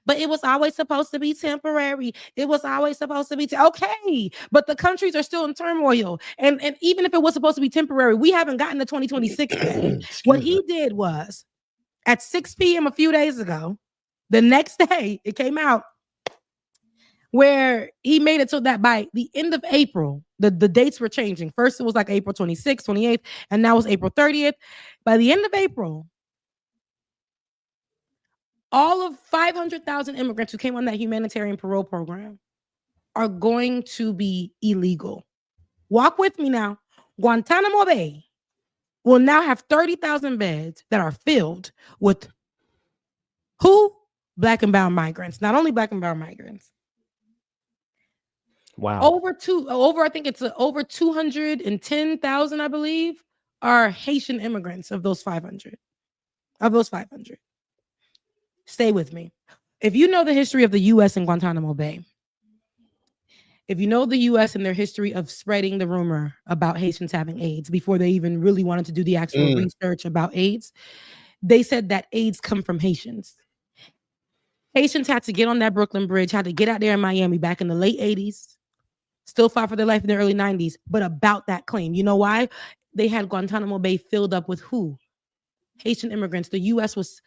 but it was always supposed to be temporary. It was always supposed to be okay. But the countries are still in turmoil. And even if it was supposed to be temporary, we haven't gotten to 2026 yet. What he did was at 6 p.m. a few days ago, the next day, it came out where he made it so that by the end of April, the dates were changing. First, it was like April 26th, 28th, and now it's April 30th. By the end of April, all of 500,000 immigrants who came on that humanitarian parole program are going to be illegal. Walk with me now. Guantanamo Bay will now have 30,000 beds that are filled with who? Black and brown migrants. Not only black and brown migrants. Wow. I think it's over 210,000, I believe, are Haitian immigrants of those 500. Stay with me. If you know the history of the U.S. and Guantanamo Bay, if you know the U.S. and their history of spreading the rumor about Haitians having AIDS before they even really wanted to do the actual research about AIDS, they said that AIDS come from Haitians. Haitians had to get on that Brooklyn Bridge, had to get out there in Miami back in the late 80s. Still fought for their life in the early 90s, but about that claim. You know why? They had Guantanamo Bay filled up with who? Haitian immigrants. The U.S. was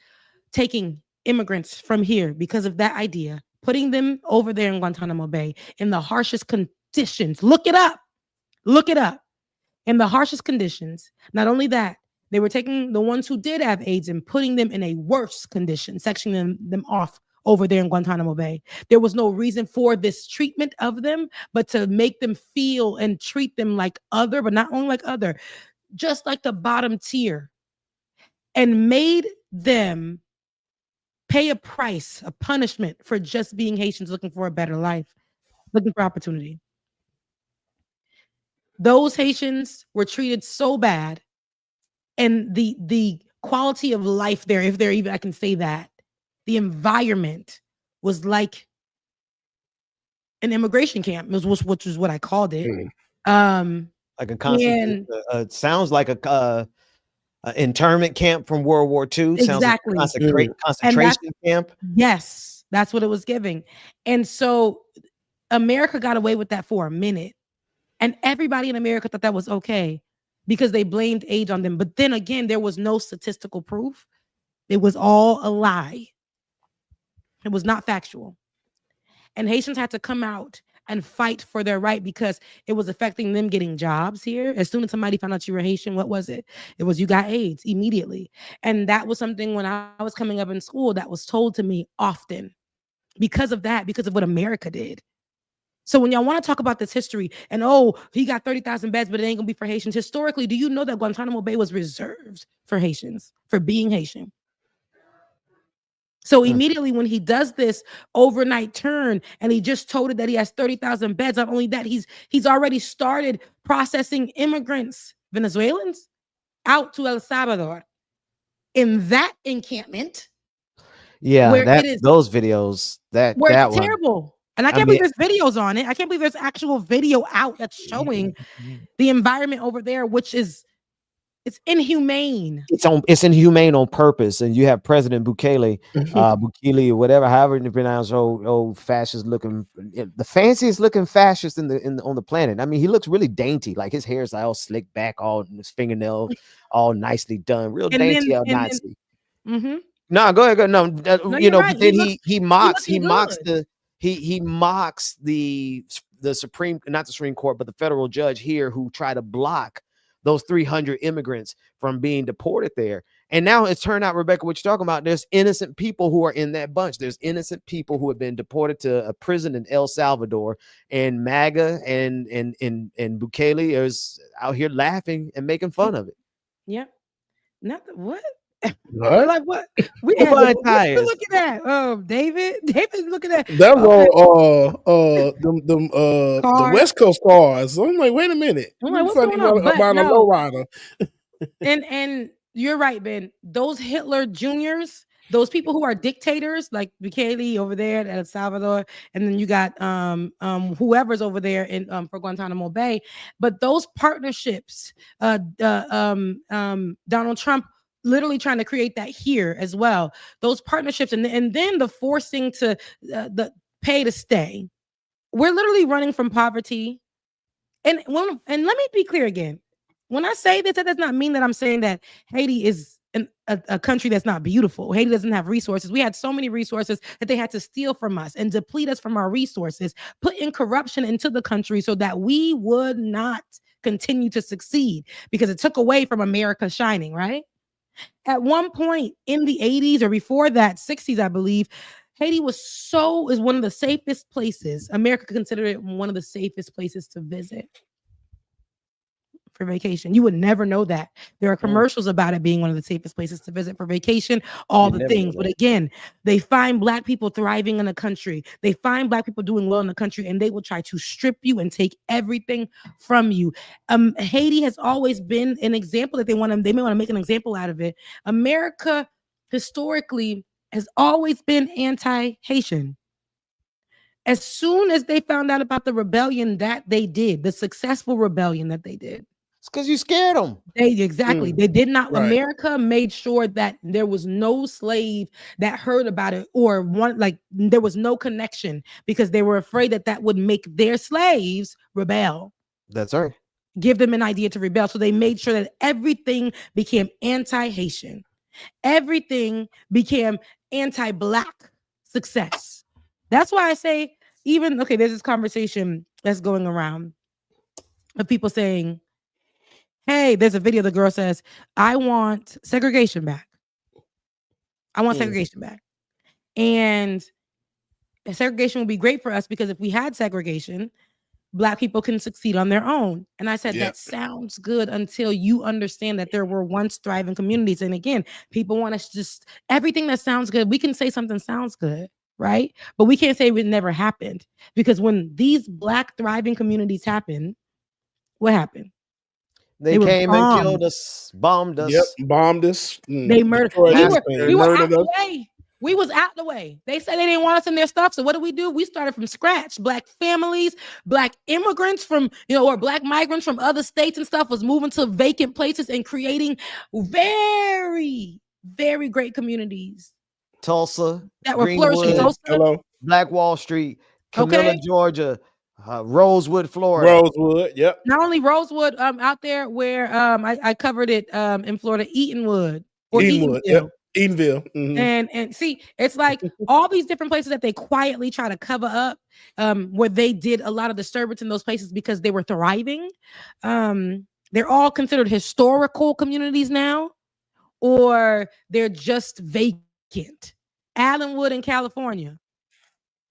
taking immigrants from here because of that idea, putting them over there in Guantanamo Bay in the harshest conditions. Look it up. In the harshest conditions. Not only that, they were taking the ones who did have AIDS and putting them in a worse condition, sectioning them off over there in Guantanamo Bay. There was no reason for this treatment of them, but to make them feel and treat them like other, but not only like other, just like the bottom tier, and made them pay a price, a punishment for just being Haitians looking for a better life, looking for opportunity. Those Haitians were treated so bad, and the quality of life there, if there even I can say that, the environment was like an immigration camp, which is what I called it. Like a constant, sounds like a internment camp from World War II. Exactly. Sounds like concentration camp. Yes, that's what it was giving. And so America got away with that for a minute. And everybody in America thought that was okay because they blamed age on them. But then again, there was no statistical proof. It was all a lie. It was not factual. And Haitians had to come out and fight for their right because it was affecting them getting jobs here. As soon as somebody found out you were Haitian, what was it? It was you got AIDS immediately. And that was something when I was coming up in school that was told to me often because of that, because of what America did. So when y'all want to talk about this history and, oh, he got 30,000 beds, but it ain't going to be for Haitians. Historically, do you know that Guantanamo Bay was reserved for Haitians, for being Haitian? So immediately when he does this overnight turn and he just told it that he has 30,000 beds, not only that, he's already started processing immigrants, Venezuelans, out to El Salvador in that encampment. Yeah, where that it is those videos, where that it's one. terrible. And I I can't mean, believe there's videos on it. I can't believe there's actual video out that's showing the environment over there, which is it's inhumane. it's inhumane on purpose. And you have President Bukele, Bukele, or whatever, however you pronounce old fascist looking, the fanciest looking fascist on the planet. I mean, he looks really dainty, like his hair's all slicked back, all his fingernails all nicely done, real And dainty then, Nazi. Mhm. No, go ahead. No, No, you you're know, right. but then He he mocks looking good. he mocks the Supreme, not the Supreme Court, but the federal judge here who tried to block those 300 immigrants from being deported there. And now it's turned out, Rebecca, what you're talking about, there's innocent people who are in that bunch. There's innocent people who have been deported to a prison in El Salvador, and MAGA and Bukele is out here laughing and making fun of it. Yeah. Not the, what? What? Like what? We Who had, buying what tires? you looking at? David's looking at That was the Cars. West Coast cars. I'm like, wait a minute. I'm like, You what's funny going on? But about a no. lowrider. And you're right, Ben. Those Hitler Juniors, those people who are dictators, like Bukele over there at El Salvador, and then you got whoever's over there in for Guantanamo Bay. But those partnerships, Donald Trump literally trying to create that here as well. Those partnerships, and then the forcing to the pay to stay. We're literally running from poverty. And let me be clear again. When I say this, that does not mean that I'm saying that Haiti is a country that's not beautiful. Haiti doesn't have resources. We had so many resources that they had to steal from us and deplete us from our resources, put in corruption into the country so that we would not continue to succeed because it took away from America shining, right? At one point in the 80s or before that, 60s, I believe, Haiti is one of the safest places. America considered it one of the safest places to visit for vacation. You would never know that. There are commercials about it being one of the safest places to visit for vacation, all the things. But again, they find Black people thriving in the country. They find Black people doing well in the country, and they will try to strip you and take everything from you. Haiti has always been an example that they may want to make an example out of it. America historically has always been anti-Haitian. As soon as they found out about the rebellion that they did, the successful rebellion that they did, it's because you scared them. They did not. Right. America made sure that there was no slave that heard about it or there was no connection because they were afraid that would make their slaves rebel. That's right. Give them an idea to rebel. So they made sure that everything became anti-Haitian. Everything became anti-Black success. That's why I say there's this conversation that's going around of people saying, hey, there's a video, the girl says, I want segregation back. I want segregation back. And segregation would be great for us because if we had segregation, Black people can succeed on their own. And I said, that sounds good until you understand that there were once thriving communities. And again, people want us just everything that sounds good. We can say something sounds good, right? But we can't say it never happened because when these Black thriving communities happen, what happened? They came and killed us, bombed us. Yep, bombed us. They murdered. We were out the way. We was out the way. They said they didn't want us in their stuff. So what do? We started from scratch. Black families, Black immigrants from, or Black migrants from other states and stuff was moving to vacant places and creating very, very great communities. Tulsa, that were flourishing. Hello. Black Wall Street, Camilla, Georgia. Rosewood, Florida. Rosewood, yep. Not only Rosewood, out there where I covered it in Florida, Eatonwood or Eatonwood, Eatonville. Eatonville. Mm-hmm. And see, it's like all these different places that they quietly try to cover up, where they did a lot of disturbance in those places because they were thriving. They're all considered historical communities now, or they're just vacant. Allenwood in California.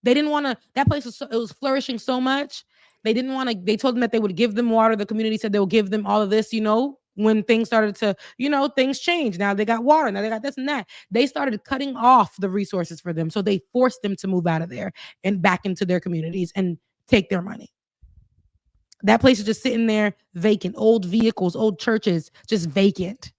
They didn't want to, that place was flourishing so much. They didn't want to, they told them that they would give them water. The community said they will give them all of this, when things started to, things changed. Now they got water. Now they got this and that. They started cutting off the resources for them. So they forced them to move out of there and back into their communities and take their money. That place is just sitting there vacant. Old vehicles, old churches, just vacant.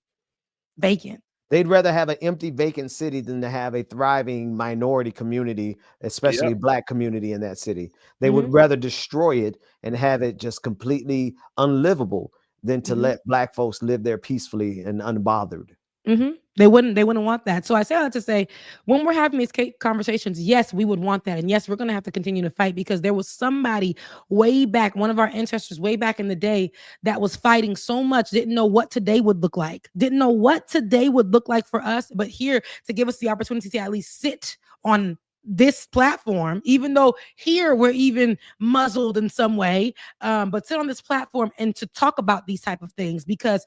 They'd rather have an empty, vacant city than to have a thriving minority community, especially Black community in that city. They would rather destroy it and have it just completely unlivable than to let Black folks live there peacefully and unbothered. They wouldn't want that. So I say that to say, when we're having these conversations, yes, we would want that. And yes, we're going to have to continue to fight, because there was somebody way back, one of our ancestors way back in the day, that was fighting so much, didn't know what today would look like, for us. But here, to give us the opportunity to at least sit on this platform, even though here we're even muzzled in some way, but sit on this platform and to talk about these type of things, because,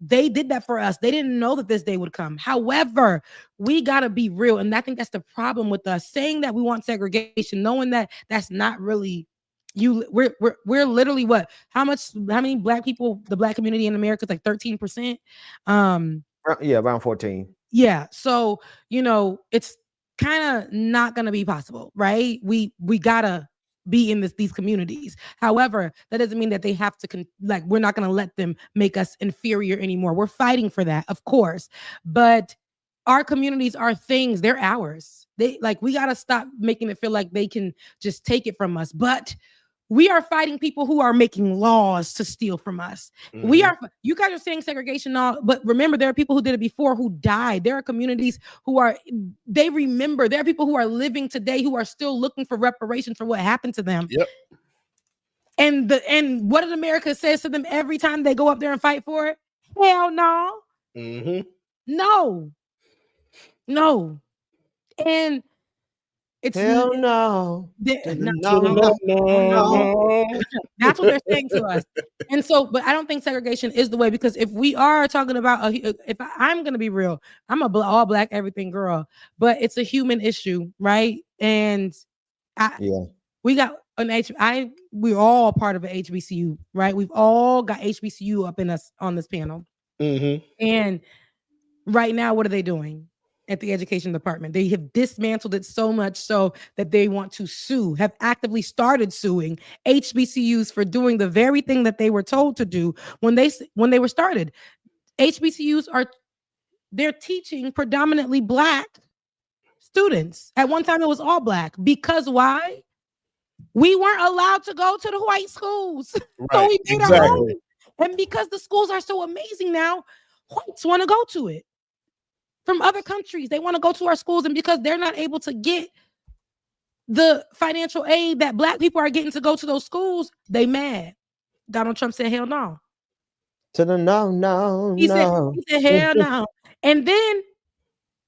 they did that for us. They didn't know that this day would come. However, we got to be real. And I think that's the problem with us saying that we want segregation, knowing that that's not really we're literally what? How many Black people, the Black community in America is like 13%. Around 14. Yeah. So, it's kind of not going to be possible, right? We gotta be in these communities. However, that doesn't mean that they have to we're not going to let them make us inferior anymore. We're fighting for that, of course, but our communities are things, they're ours. We got to stop making it feel like they can just take it from us. But we are fighting people who are making laws to steal from us. You guys are saying segregation now, but remember, there are people who did it before who died. There are communities they remember. There are people who are living today who are still looking for reparations for what happened to them. Yep. And what did America say to them every time they go up there and fight for it? Hell no. No. And it's hell no. No. That's what they're saying to us. And so, but I don't think segregation is the way, because if we are talking about, I'm going to be real, I'm all Black everything girl, but it's a human issue, right? And we got we're all part of an HBCU, right? We've all got HBCU up in us on this panel. And right now, what are they doing? At the education department, they have dismantled it so much so that they want to have actively started suing HBCUs for doing the very thing that they were told to do when they were started. HBCUs they're teaching predominantly Black students. At one time, it was all Black, because why? We weren't allowed to go to the white schools, so we made our own. And because the schools are so amazing now, whites want to go to it. From other countries, they want to go to our schools, and because they're not able to get the financial aid that Black people are getting to go to those schools, they mad. Donald Trump said, hell no. To the no. He said, hell no. And then,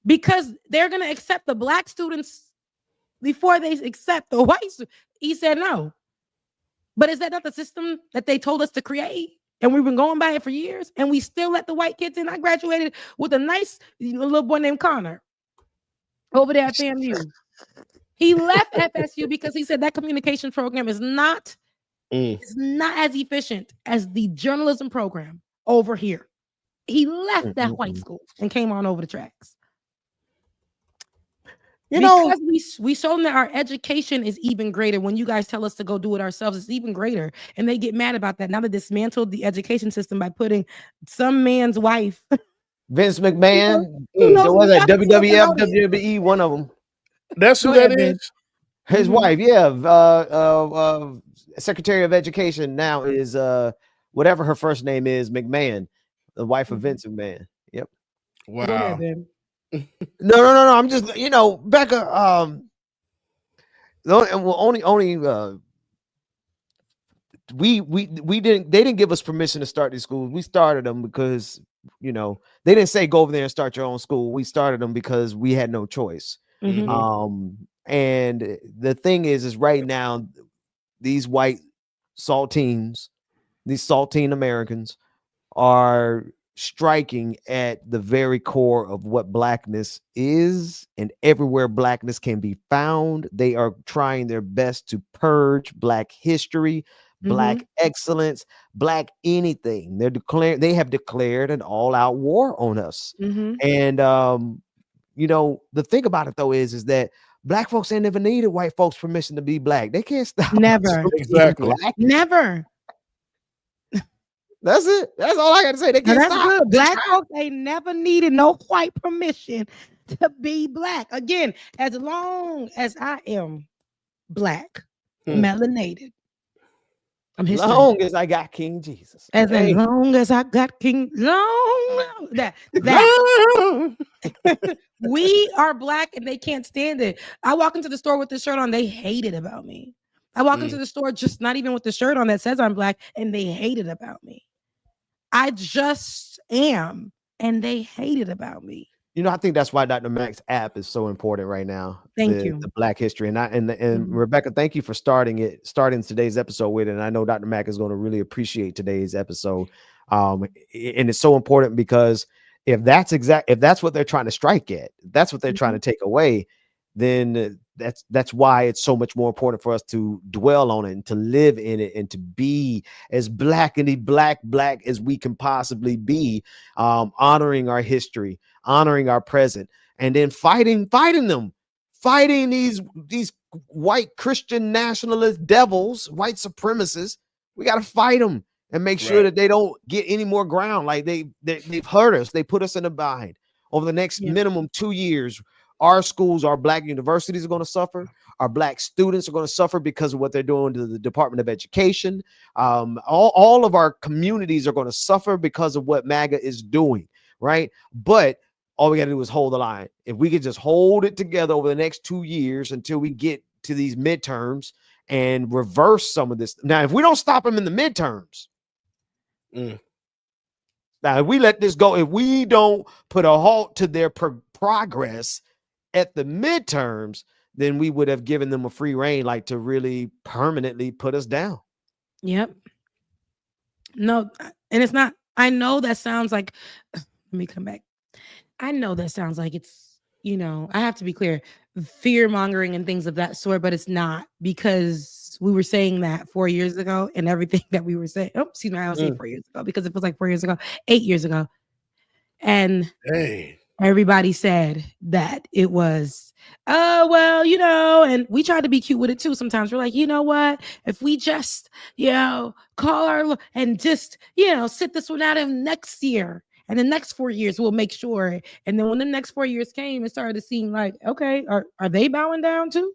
because they're going to accept the Black students before they accept the white students, he said no. But is that not the system that they told us to create? And we've been going by it for years, and we still let the white kids in. I graduated with a nice little boy named Connor over there at FAMU. He left FSU because he said that communication program is not as efficient as the journalism program over here. He left that white school and came on over the tracks. Because we show them that our education is even greater. When you guys tell us to go do it ourselves, it's even greater. And they get mad about that. Now they dismantled the education system by putting some man's wife. Vince McMahon. There was a WWF, WWE, one of them. That's who that is. His wife, Secretary of Education now is whatever her first name is, McMahon, the wife of Vince McMahon. Yep. Wow. No. I'm just, Becca. We didn't. They didn't give us permission to start these schools. We started them because they didn't say go over there and start your own school. We started them because we had no choice. And the thing is right now, these white saltines, these saltine Americans, are striking at the very core of what Blackness is, and everywhere Blackness can be found, they are trying their best to purge Black history, Black excellence, Black anything. They have declared an all-out war on us. And you know, the thing about it though is that Black folks ain't never needed white folks' permission to be Black. They can't stop us Never. from being Exactly. Black. Never. That's it. That's all I got to say. They Now, can't that's stop. good. Black folks ain't never needed no white permission to be Black. Again, as long as I am Black, melanated, I'm As history. long as I got King Jesus. As Hey, long as I got King, that we are Black and they can't stand it. I walk into the store with this shirt on, they hate it about me. I walk into the store just not even with the shirt on that says I'm Black, and they hate it about me. I just am, and they hate it about me. you know, I think that's why Dr. Mac's app is so important right now. Thank you. The Black History. And Rebecca, thank you for starting today's episode with it. And I know Dr. Mac is going to really appreciate today's episode. And it's so important because if that's what they're trying to strike at, that's what they're trying to take away, then that's why it's so much more important for us to dwell on it and to live in it and to be as black as we can possibly be, honoring our history, honoring our present, and then fighting these white Christian nationalist devils, white supremacists. We got to fight them and make sure that they don't get any more ground. Like they've hurt us. They put us in a bind. Over the next minimum 2 years, our schools, our Black universities are going to suffer. Our Black students are going to suffer because of what they're doing to the Department of Education. All of our communities are going to suffer because of what MAGA is doing, right? But all we got to do is hold the line. If we could just hold it together over the next 2 years until we get to these midterms and reverse some of this. Now, if we don't stop them in the midterms, now if we let this go, if we don't put a halt to their progress at the midterms, then we would have given them a free rein, like to really permanently put us down. Yep. No, and it's not. I know that sounds like, let me come back. I know that sounds like it's, I have to be clear, fear mongering and things of that sort, but it's not, because we were saying that 4 years ago and everything that we were saying. Oh, see, I was saying 4 years ago because it feels like 4 years ago, 8 years ago. And everybody said that it was, and we tried to be cute with it too. Sometimes we're like, you know what? If we just, call our and just, sit this one out in next year. And the next 4 years, we'll make sure. And then when the next 4 years came, it started to seem like, okay, are they bowing down too?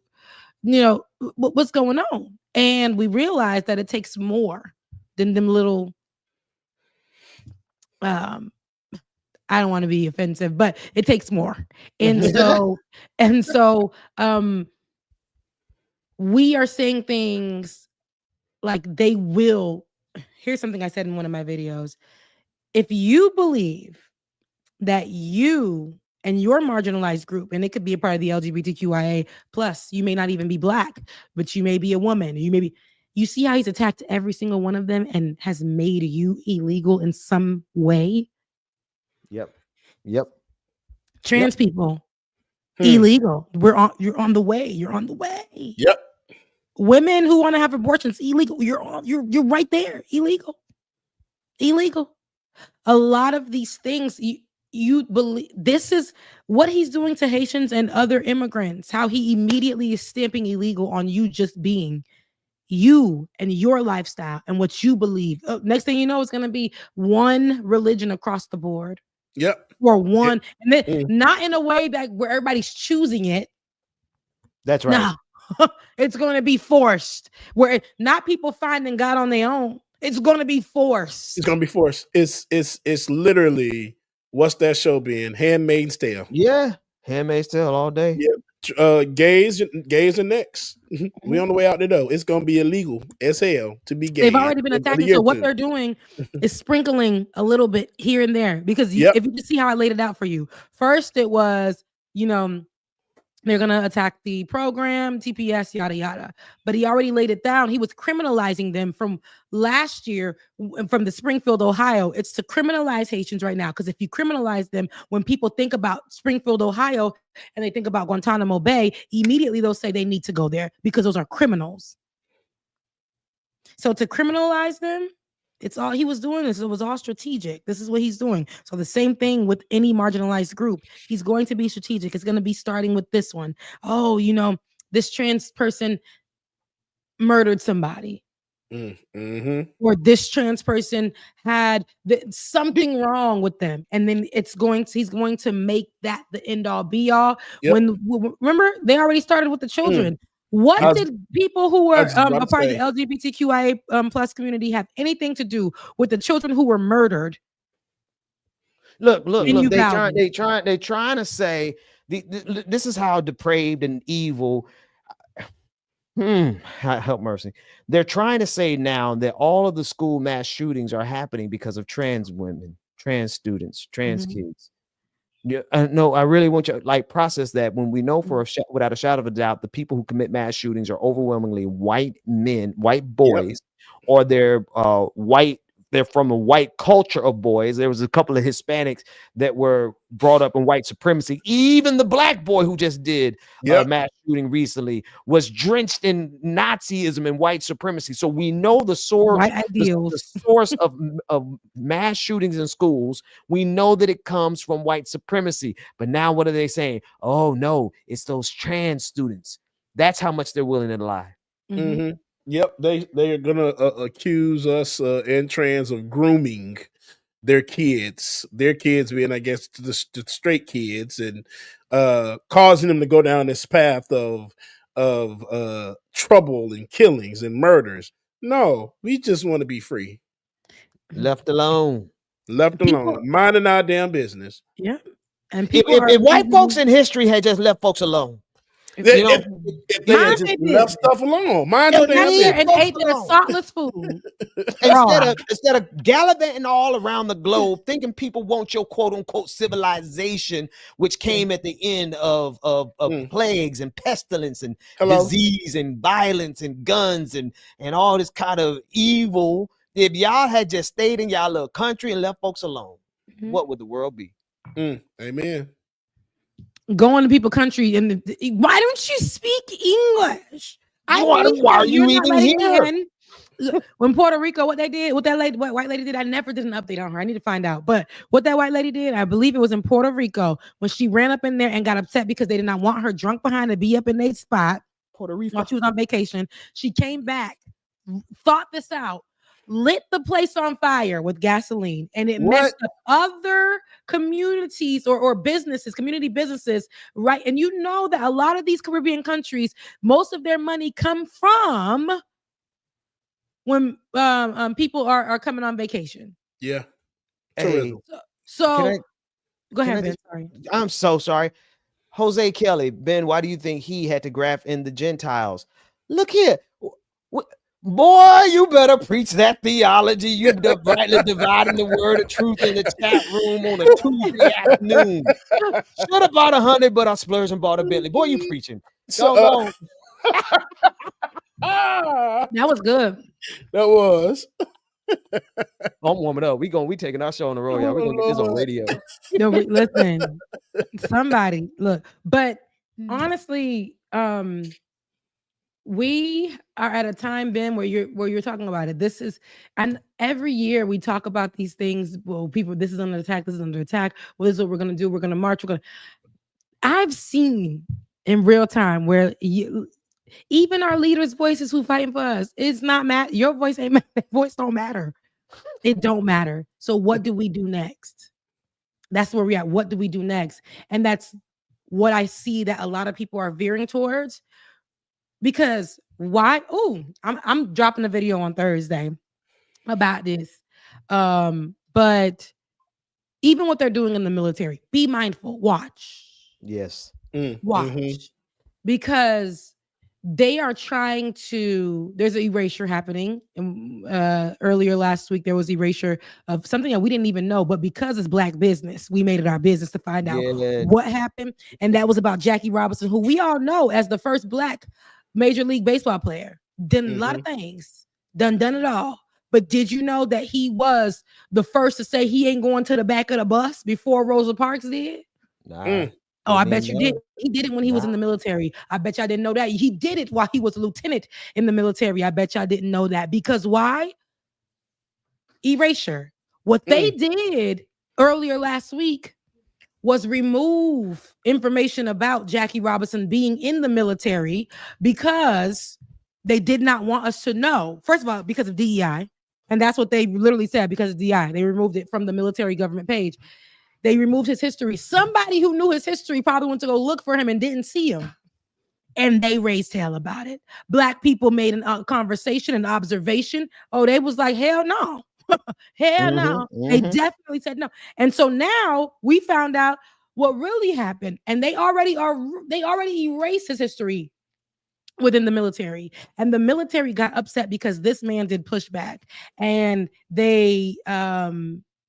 What's going on? And we realized that it takes more than them little, I don't want to be offensive, but it takes more. And so, we are saying things like they will. Here's something I said in one of my videos. If you believe that you and your marginalized group, and it could be a part of the LGBTQIA plus, you may not even be Black, but you may be a woman. You see how he's attacked every single one of them and has made you illegal in some way. Yep. Trans people, illegal. You're on the way. You're on the way. Yep. Women who want to have abortions, illegal. You're right there. Illegal. A lot of these things you believe, this is what he's doing to Haitians and other immigrants, how he immediately is stamping illegal on you just being you and your lifestyle and what you believe. Next thing you know, it's going to be one religion across the board. Yep. Or one, and then not in a way that where everybody's choosing it. That's right. No, it's going to be forced, where not people finding God on their own. It's going to be forced. It's going to be forced. It's literally, what's that show being? Handmaid's Tale. Yeah. Handmaid's Tale all day. Yeah. Gays and next. We on the way out the door. It's going to be illegal as hell to be gay. They've already been attacking. So what they're doing is sprinkling a little bit here and there, because if you just see how I laid it out for you. First, it was, they're going to attack the program, TPS, yada, yada. But he already laid it down. He was criminalizing them from last year, from the Springfield, Ohio. It's to criminalize Haitians right now. Because if you criminalize them, when people think about Springfield, Ohio, and they think about Guantanamo Bay, immediately they'll say they need to go there because those are criminals. So to criminalize them, it's all he was doing. It was all strategic. This is what he's doing. So the same thing with any marginalized group. He's going to be strategic. It's going to be starting with this one. Oh, you know, this trans person murdered somebody. Mm-hmm. Or this trans person had something wrong with them, and then he's going to make that the end all be all. Yep. When remember they already started with the children. What did people who were a part of the LGBTQIA plus community have anything to do with the children who were murdered? Look. They trying to say this is how depraved and evil. Help mercy. They're trying to say now that all of the school mass shootings are happening because of trans women, trans students, trans kids. Yeah, no, I really want you to like process that. When we know without a shadow of a doubt, the people who commit mass shootings are overwhelmingly white men, white boys, or they're white. They're from a white culture of boys. There was a couple of Hispanics that were brought up in white supremacy. Even the black boy who just did a mass shooting recently was drenched in Nazism and white supremacy. So we know the source, the source of mass shootings in schools. We know that it comes from white supremacy. But now what are they saying? Oh no, it's those trans students. That's how much they're willing to lie. Mm-hmm. Yep, they are gonna accuse us and trans of grooming their kids being, I guess, the straight kids, and causing them to go down this path of trouble and killings and murders. No, we just want to be free, left alone, minding our damn business. Yeah, and if white folks in history had just left folks alone. If they had just left stuff alone, mind your damn business. And ate the saltless food. Instead of gallivanting all around the globe, thinking people want your quote unquote civilization, which came at the end of plagues and pestilence and disease and violence and guns and all this kind of evil. If y'all had just stayed in y'all little country and left folks alone, what would the world be? Amen. Going to people's country and why don't you speak English? Why are you even here? When Puerto Rico, what white lady did, I never did an update on her. I need to find out. But what that white lady did, I believe it was in Puerto Rico, when she ran up in there and got upset because they did not want her drunk behind to be up in their spot. Puerto Rico, while she was on vacation, she came back, thought this out, lit the place on fire with gasoline, and it messed up other communities or businesses, community businesses, right? And you know that a lot of these Caribbean countries, most of their money come from when people are coming on vacation. Yeah. Hey, so go ahead, Ben. Sorry. I'm so sorry. Jose Kelly, Ben, why do you think he had to graft in the Gentiles? Look here. Boy, you better preach that theology. You rightly dividing the word of truth in the chat room on a Tuesday afternoon. Should have bought 100, but I splurged and bought a Bentley. Boy, you preaching. That was good. That was. I'm warming up. We taking our show on the road, y'all. We're gonna get this on radio. No, listen, somebody look, but honestly, we are at a time, Ben, where you're talking about it. This is, and every year we talk about these things. Well, people, this is under attack. This is under attack. Well, this is what we're gonna do. We're gonna march. I've seen in real time where even our leaders' voices who fighting for us, it's not matter. Your voice ain't matter. Voice don't matter. It don't matter. So what do we do next? That's where we're at. What do we do next? And that's what I see that a lot of people are veering towards. Because why? Oh, I'm dropping a video on Thursday about this. But even what they're doing in the military, be mindful. Watch. Yes. Watch. Because they are trying to, there's an erasure happening. Earlier last week, there was erasure of something that we didn't even know, but because it's Black business, we made it our business to find out what happened. And that was about Jackie Robinson, who we all know as the first Black Major League Baseball player. Done a lot of things, done it all. But did you know that he was the first to say he ain't going to the back of the bus before Rosa Parks did? Nah. Oh, I Didn't bet he you know? did. He did it when he was in the military. I bet y'all didn't know that. He did it while he was a lieutenant in the military. I bet y'all didn't know that. Because why? Erasure. What they did earlier last week was remove information about Jackie Robinson being in the military because they did not want us to know. First of all, because of DEI. And that's what they literally said, because of DEI. They removed it from the military government page. They removed his history. Somebody who knew his history probably went to go look for him and didn't see him. And they raised hell about it. Black people made a conversation, an observation. Oh, they was like, hell no. Hell no. They definitely said no. And so now we found out what really happened. And they already erased his history within the military. And the military got upset because this man did pushback. And they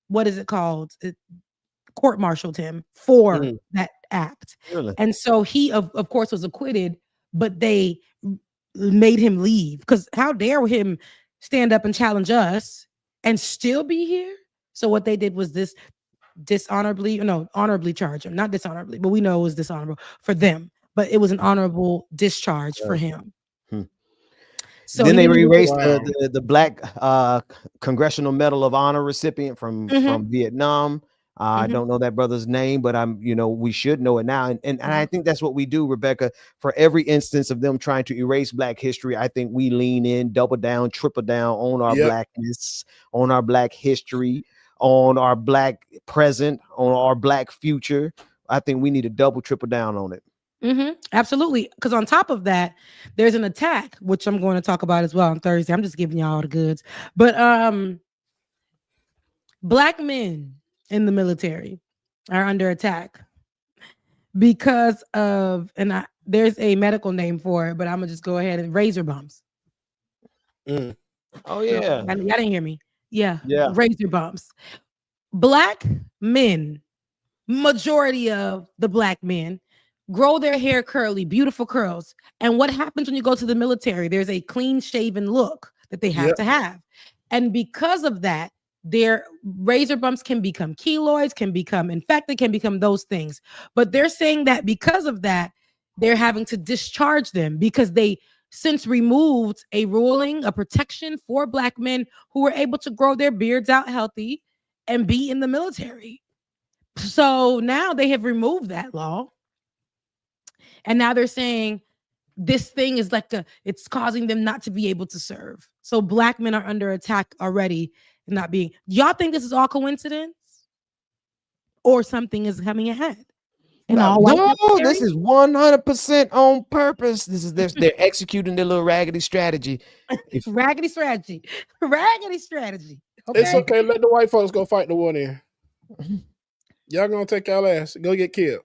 what is it called? Court-martialed him for that act. Really? And so he of course was acquitted, but they made him leave, because how dare him stand up and challenge us and still be here? So what they did was honorably charge him, not dishonorably, but we know it was dishonorable for them, but it was an honorable discharge for him. So then they erased the Black Congressional Medal of Honor recipient from Vietnam. I don't know that brother's name, but we should know it now. And I think that's what we do, Rebecca. For every instance of them trying to erase Black history, I think we lean in, double down, triple down on our Blackness, on our Black history, on our Black present, on our Black future. I think we need to double, triple down on it. Absolutely. Because on top of that, there's an attack, which I'm going to talk about as well on Thursday. I'm just giving y'all all the goods. But Black men in the military are under attack because of, there's a medical name for it, but I'm gonna just go ahead and razor bumps. Oh yeah, y'all didn't hear me. Yeah, razor bumps. Black men, majority of the Black men, grow their hair curly, beautiful curls. And what happens when you go to the military? There's a clean shaven look that they have to have, and because of that, their razor bumps can become keloids, can become infected, can become those things. But they're saying that because of that, they're having to discharge them because they since removed a ruling, a protection for Black men who were able to grow their beards out healthy and be in the military. So now they have removed that law. And now they're saying this thing is it's causing them not to be able to serve. So Black men are under attack already. Not being, y'all think this is all coincidence or something is coming ahead? No, this is 100% on purpose. They're executing their little raggedy strategy. Raggedy strategy. Okay? It's okay. Let the white folks go fight the war then. Y'all gonna take y'all ass, go get killed.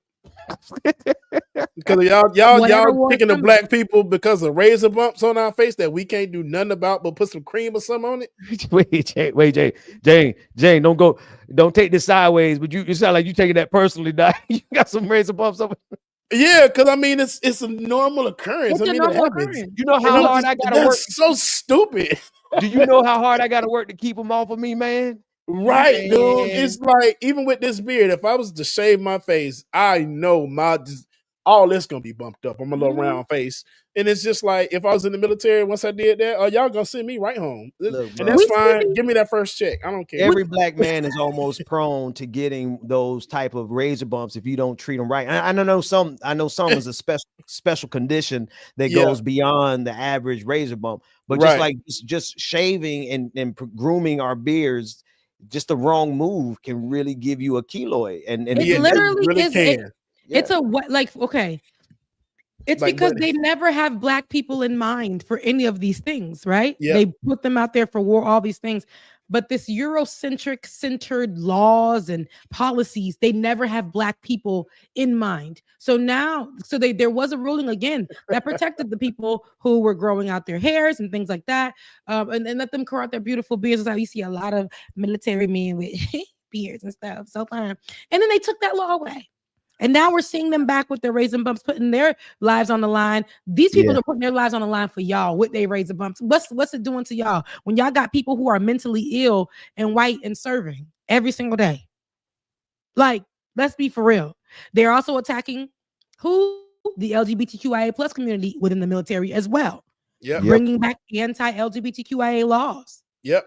Because y'all picking the Black people because of razor bumps on our face that we can't do nothing about but put some cream or something on it. Wait, Jane, don't take this sideways, but you sound like you taking that personally. Now you got some razor bumps over. Yeah, because I mean it's a normal occurrence. It's I mean, a normal it happens. occurrence. You know how hard I gotta work. So stupid. Do you know how hard I gotta work to keep them off of me, man? Right, dude. It's like, even with this beard, if I was to shave my face, I know all this gonna be bumped up on my little round face. And it's just like, if I was in the military, once I did that, y'all gonna send me right home. Look, and that's fine. Give me that first check. I don't care. Every Black man is almost prone to getting those type of razor bumps if you don't treat them right. I know some is a special condition that goes beyond the average razor bump. But just shaving and grooming our beards, just the wrong move can really give you a keloid. And it literally really is. It's okay. It's because they never have Black people in mind for any of these things, right? Yep. They put them out there for war, all these things. But this Eurocentric-centered laws and policies, they never have Black people in mind. So now, there was a ruling again that protected the people who were growing out their hairs and things like that, and let them grow out their beautiful beards. That's how you see a lot of military men with beards and stuff. So fine. And then they took that law away. And now we're seeing them back with their razor bumps, putting their lives on the line. These people are putting their lives on the line for y'all with their razor bumps. What's it doing to y'all when y'all got people who are mentally ill and white and serving every single day? Like, let's be for real. They're also attacking who? The LGBTQIA plus community within the military as well. Yep. Bringing back anti-LGBTQIA laws. Yep.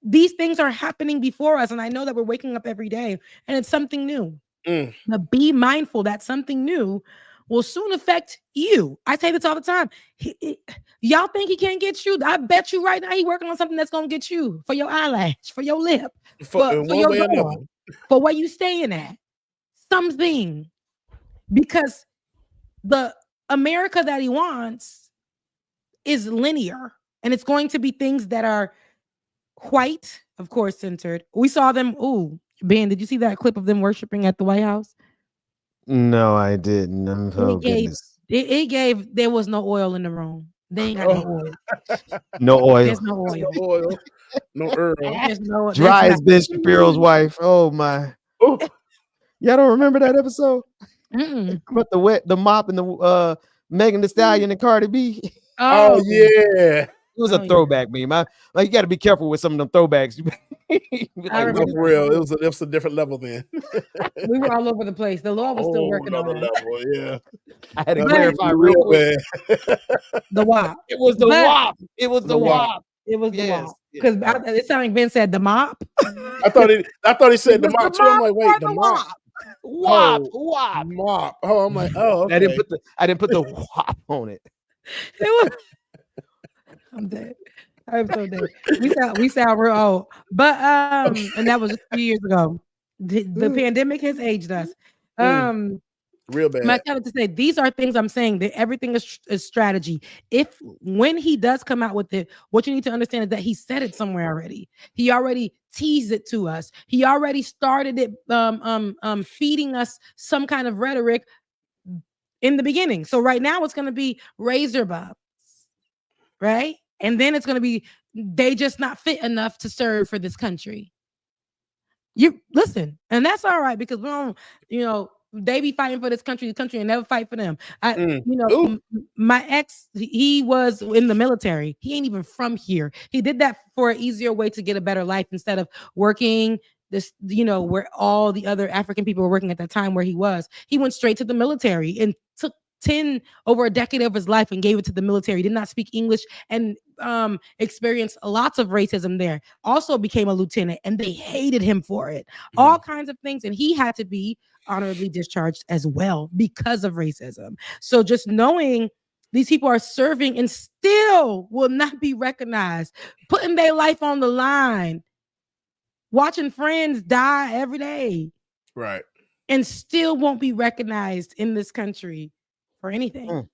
These things are happening before us, and I know that we're waking up every day, and it's something new. But be mindful that something new will soon affect you. I say this all the time. Y'all think he can't get you? I bet you right now he working on something that's gonna get you for your eyelash, for your lip, for your door, for where you staying at. Something, because the America that he wants is linear, and it's going to be things that are white, of course, centered. We saw them. Ooh, Ben, did you see that clip of them worshiping at the White House? No, I didn't. Oh, It gave. There was no oil in the room. They ain't got no oil. No oil. There's no oil. No oil. No Earl. There's no, Dry there's as Ben Shapiro's wife. Oh my. Y'all don't remember that episode? About the mop and the Megan Thee Stallion and Cardi B. Oh yeah. It was a throwback meme. Like you got to be careful with some of them throwbacks. I remember. For real, it was a different level then. We were all over the place. The Lord was still working on it. Level, yeah. I had to clarify real quick. The WAP. It was the WAP. It was the WAP. It was the WAP. Because it sounded like Ben said the mop. I thought he said the mop too. I'm like, wait, the mop. WAP. Oh, WAP. Mop. Oh, I'm like, oh, okay. I didn't put the WAP on it. It was. I'm dead. I'm so dead. We sound real old. But and that was a few years ago. The pandemic has aged us. Real bad. I started to say these are things I'm saying that everything is strategy. When he does come out with it, what you need to understand is that he said it somewhere already. He already teased it to us. He already started it feeding us some kind of rhetoric in the beginning. So right now it's going to be razor bumps, right? And then it's going to be they just not fit enough to serve for this country. You listen, and that's all right because we don't, they be fighting for this country, the country and never fight for them. My ex, he was in the military. He ain't even from here. He did that for an easier way to get a better life instead of working this, where all the other African people were working at that time where he was. He went straight to the military and took over a decade of his life and gave it to the military. He did not speak English and experienced lots of racism there. Also became a lieutenant and they hated him for it. All kinds of things. And he had to be honorably discharged as well because of racism. So just knowing these people are serving and still will not be recognized, putting their life on the line, watching friends die every day. Right. And still won't be recognized in this country for anything.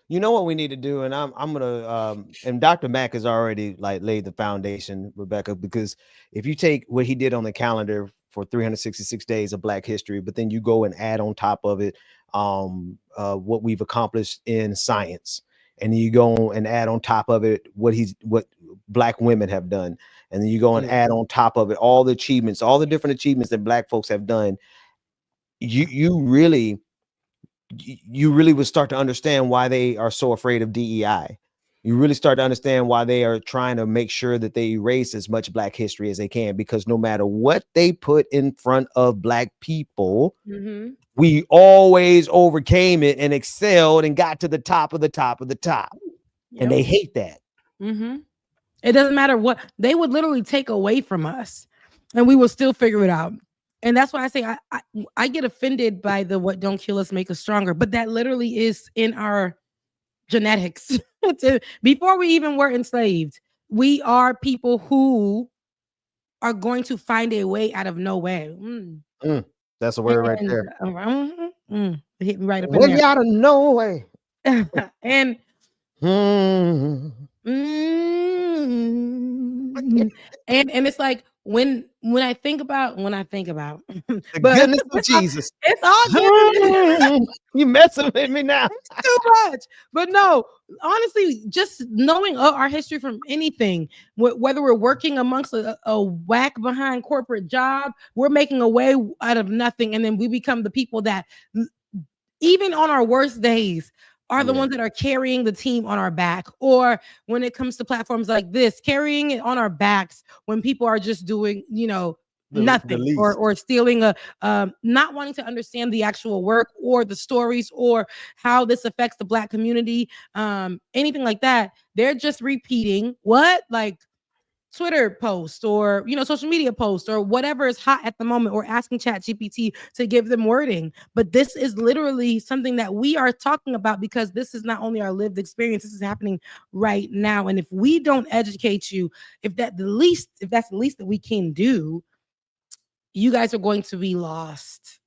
You know what we need to do, and I'm gonna and Dr. Mack has already laid the foundation, Rebecca, because if you take what he did on the calendar for 366 days of Black history, but then you go and add on top of it what we've accomplished in science, and then you go and add on top of it what Black women have done, and then you go and add on top of it all the achievements, all the different achievements that Black folks have done, you really would start to understand why they are so afraid of DEI. You really start to understand why they are trying to make sure that they erase as much Black history as they can, because no matter what they put in front of Black people, we always overcame it and excelled and got to the top of the top of the top. Yep. And they hate that. It doesn't matter what they would literally take away from us and we will still figure it out. And that's why I say I get offended by the what don't kill us make us stronger, but that literally is in our genetics. Before we even were enslaved, we are people who are going to find a way out of no way. That's a word right there. It hit me right up in way there. out of no way. And and it's like when I think about the but goodness of Jesus, it's all good. You messing with me now. It's too much. But no, honestly, just knowing our history from anything, whether we're working amongst a whack behind corporate job, we're making a way out of nothing, and then we become the people that even on our worst days are the ones that are carrying the team on our back, or when it comes to platforms like this, carrying it on our backs when people are just doing, nothing, least. or stealing a not wanting to understand the actual work or the stories or how this affects the Black community, anything like that. They're just repeating what, like, Twitter post or, you know, social media post or whatever is hot at the moment, or asking ChatGPT to give them wording. But this is literally something that we are talking about, because this is not only our lived experience, this is happening right now. And if we don't educate you, if that's the least that we can do, you guys are going to be lost.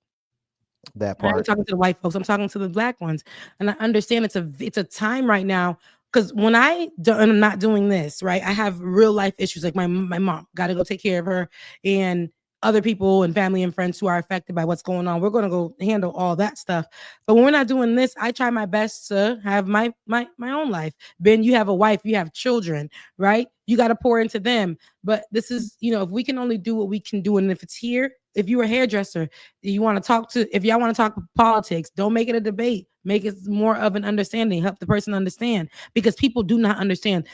That I'm part. talking to the white folks, I'm talking to the Black ones, and I understand it's a time right now. Because when I'm not doing this, right, I have real life issues. Like my mom, got to go take care of her, and other people and family and friends who are affected by what's going on. We're going to go handle all that stuff. But when we're not doing this, I try my best to have my own life. Ben, you have a wife, you have children, right? You got to pour into them. But this is, you know, if we can only do what we can do, and if it's here, if you're a hairdresser, if y'all want to talk politics, don't make it a debate. Make it more of an understanding. Help the person understand, because people do not understand.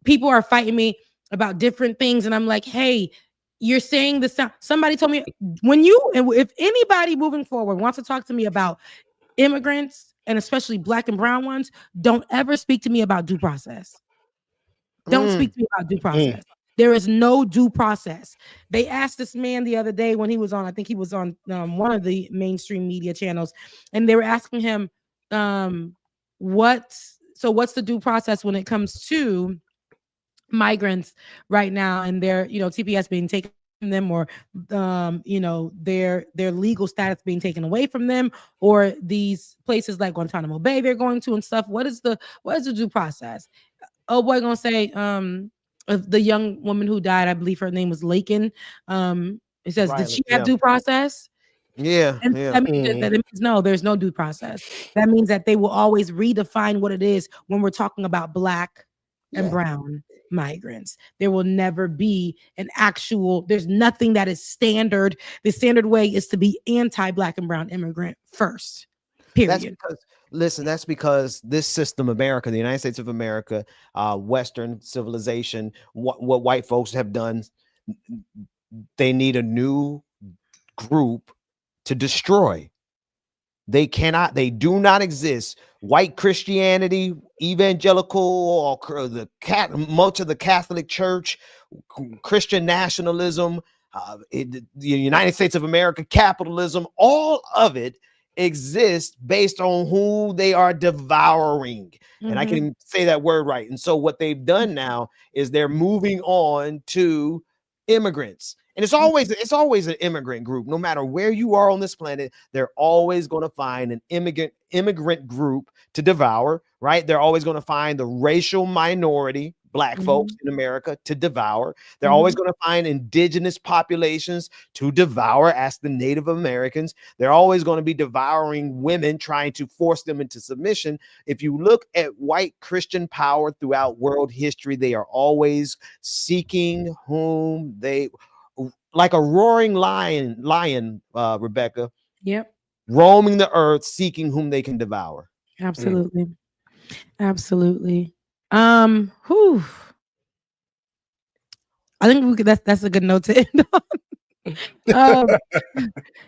People are fighting me about different things, and I'm like, hey, you're saying this. Somebody told me, if anybody moving forward wants to talk to me about immigrants, and especially Black and brown ones, don't ever speak to me about due process. Don't speak to me about due process. There is no due process. They asked this man the other day when he was on, I think he was on one of the mainstream media channels, and they were asking him, what's the due process when it comes to migrants right now, and their, you know, TPS being taken from them, or you know, their legal status being taken away from them, or these places like Guantanamo Bay they're going to and stuff. What is the due process? Oh boy, gonna say the young woman who died, I believe her name was Laken. It says, did she have due process? Yeah, And that means no, there's no due process. That means that they will always redefine what it is when we're talking about Black and brown migrants. There will never be there's nothing that is standard. The standard way is to be anti-Black and brown immigrant first. Period. That's because this system, America, the United States of America, Western civilization, what white folks have done, they need a new group to destroy. They do not exist. White Christianity, evangelical, or much of the Catholic Church, Christian nationalism, the United States of America, capitalism, all of it exists based on who they are devouring. And I can even say that word right. And so what they've done now is they're moving on to immigrants. And it's always an immigrant group. No matter where you are on this planet, they're always going to find an immigrant group to devour, right? They're always going to find the racial minority, Black folks in America, to devour. They're always going to find indigenous populations to devour, as the Native Americans. They're always going to be devouring women, trying to force them into submission. If you look at white Christian power throughout world history, they are always seeking whom they, like a roaring lion, Rebecca. Yep. Roaming the earth, seeking whom they can devour. Absolutely. Absolutely. I think that's a good note to end on.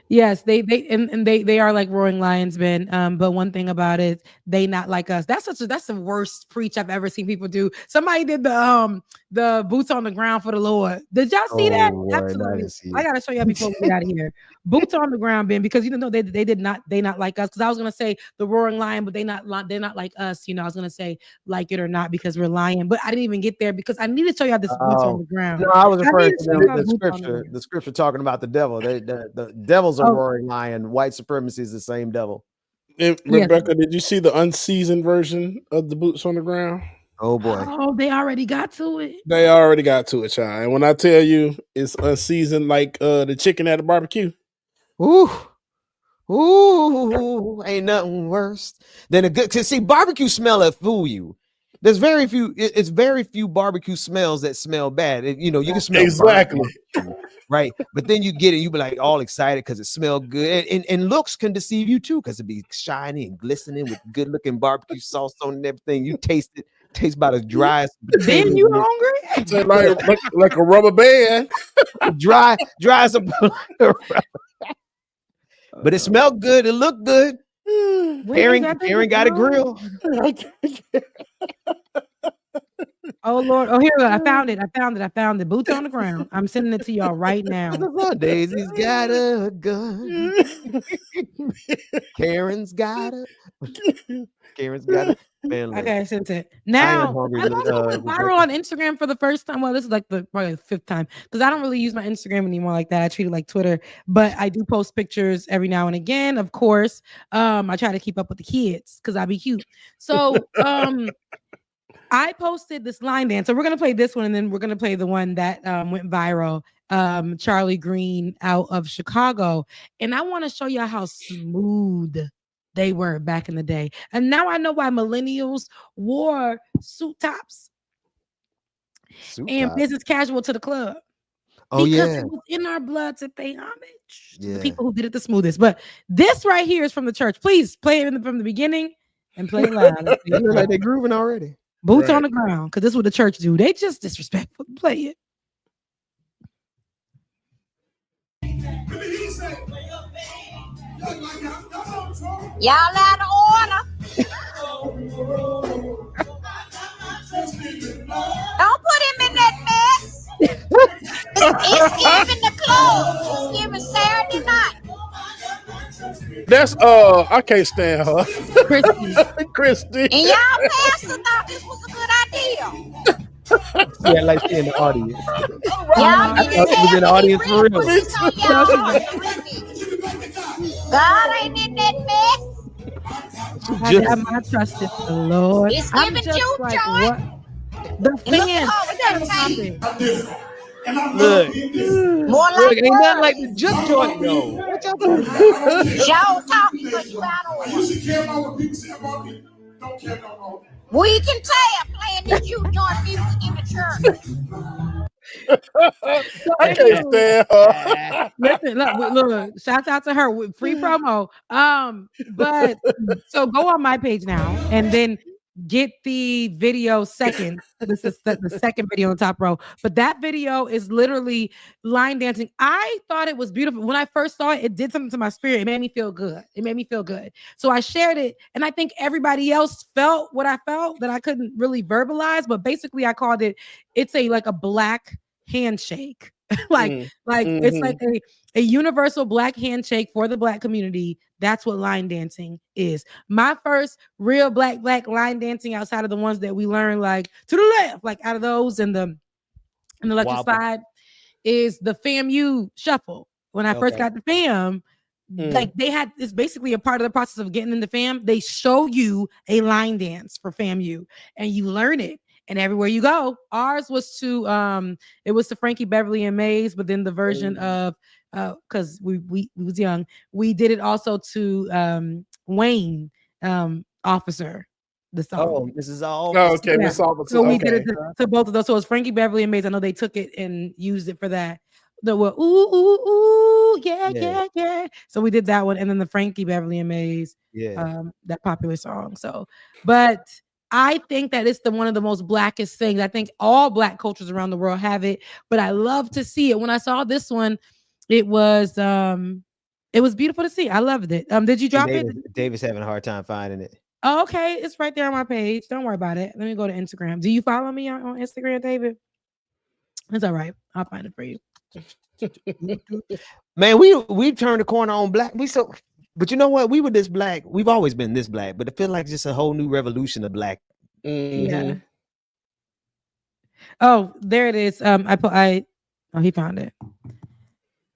Yes, they are like roaring lions, man. But one thing about it, they not like us. That's the worst preach I've ever seen people do. Somebody did the boots on the ground for the Lord. Did y'all see that? Absolutely. I gotta show y'all before we get out of here. Boots on the ground, Ben, because you know they not like us. Because I was gonna say the roaring lion, but they're not like us. You know, I was gonna say like it or not because we're lying, but I didn't even get there because I need to show y'all this boots on the ground. No, I was referring to the scripture talking about the devil. The devil's a roaring lion. White supremacy is the same devil. Rebecca, did you see the unseasoned version of the boots on the ground? Oh boy. Oh, they already got to it. They already got to it, child. And when I tell you it's unseasoned like the chicken at a barbecue. Ooh, ain't nothing worse than a good. Cause see, barbecue smell that fool you. There's very few. It's very few barbecue smells that smell bad. You know, you can smell exactly right, but then you get it. You be like all excited because it smells good, and looks can deceive you too because it be shiny and glistening with good looking barbecue sauce on and everything. You taste it. Tastes about as dry as Then you hungry? Taste like a rubber band. dry as a. But it smelled good. It looked good. Aaron got a grill. Oh Lord! Oh, here we go. I found it. Boots on the ground. I'm sending it to y'all right now. Daisy's got a gun. Karen's got a. Man, look. Okay, I sent it. Now hungry, I also went viral on Instagram for the first time. Well, this is like probably the 5th time because I don't really use my Instagram anymore like that. I treat it like Twitter, but I do post pictures every now and again. Of course, I try to keep up with the kids because I be cute. So, I posted this line dance. So we're gonna play this one, and then we're gonna play the one that went viral. Charlie Green out of Chicago, and I want to show you how smooth they were back in the day. And now I know why millennials wore suit tops and business casual to the club. Oh, because yeah. it was in our blood to pay homage to Yeah. the people who did it the smoothest. But this right here is from the church. Please play it from the beginning and play it loud. You look like they're grooving already. Boots on the ground, because this is what the church do. They just disrespectful. Play it. Y'all out of order. Don't put him in that mess. It's giving the club. It's giving Saturday night. That's I can't stand her. Christy. And y'all pastor thought this was a good idea. Yeah, like she in the audience. Y'all I thought she was in the audience for real. God ain't in that mess. I got my trust in the Lord. It's I'm giving just you like, joy. what? The fans. Look, More look, like ain't nothing words. like the jump joint though. What y'all talking about? Y'all talking because you out of order. We can tell playing this you joint music in the church. I can't stand her. Listen, look, shout out to her with free promo. But so go on my page now and then get the video second. This is the second video on the top row. But that video is literally line dancing. I thought it was beautiful. When I first saw it, it did something to my spirit. It made me feel good. So I shared it, and I think everybody else felt what I felt that I couldn't really verbalize. But basically, I called it. It's like a black handshake. It's like a universal black handshake for the black community. That's what line dancing is. My first real black line dancing outside of the ones that we learn like to the left, like out of those and the left side is the FAMU shuffle. When I first got the fam, like they had, it's basically a part of the process of getting in the fam. They show you a line dance for FAMU and you learn it. And everywhere you go, ours was to it was to Frankie Beverly and Mays, but then the version of because we was young, we did it also to Wayne Officer. The song. Oh, this is all. Oh, okay, Yeah. Miss Officer. So we Okay. did it to both of those. So it was Frankie Beverly and Mays. I know they took it and used it for that. The ooh ooh ooh yeah. So we did that one, and then the Frankie Beverly and Mays, that popular song. So, but I think that it's one of the most blackest things. I think all black cultures around the world have it, but I love to see it. When I saw this one, it was beautiful to see. I loved it. Did you drop it? David's having a hard time finding it. Oh, okay, it's right there on my page. Don't worry about it. Let me go to Instagram. Do you follow me on Instagram, David? It's all right. I'll find it for you. Man, we turned the corner on black. But you know what? We were this black. We've always been this black, but it feels like just a whole new revolution of black. Yeah. Oh, there it is. He found it.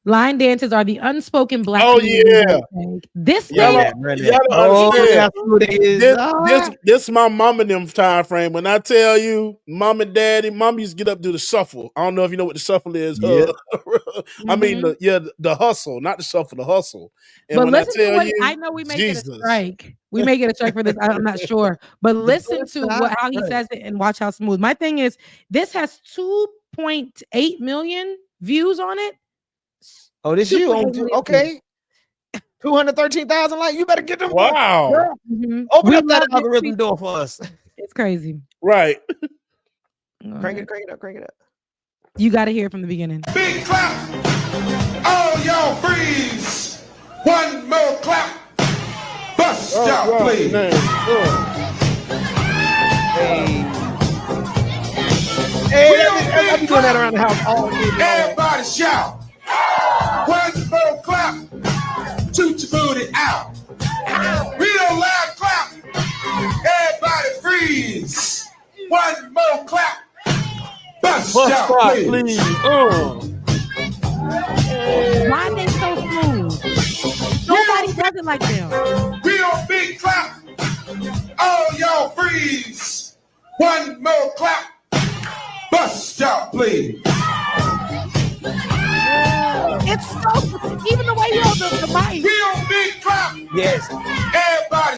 Line dances are the unspoken black. Oh yeah. This Y'all Oh, understand. that's who it is. This my mom and them time frame. When I tell you, mom and daddy, mom used to get up do the shuffle. I don't know if you know what the shuffle is. Yeah. I mean, the hustle, not the shuffle, the hustle. And But when I listen to tell what you, I know, we may get a Jesus. strike. We may get a strike for this. I'm not sure, but listen to how he says it and watch how smooth. My thing is, this has 2.8 million views on it. Oh, this you on okay. 213,000 likes. You better get them. Wow. Mm-hmm. Open up that algorithm door for us. It's crazy. Right. Crank it up. You got to hear it from the beginning. Big clap. All y'all freeze. One more clap. Bust out, please. Hey, I be doing that around the house all day. Everybody shout. One more clap. Toot your booty out. Real loud clap. Everybody freeze. One more clap. Bust out, please. Why they so smooth? Nobody does it like them. Real big clap. All y'all freeze. One more clap. Bust out, please. It's so, even the way you hold the mic. Real big clap. Yes. Everybody.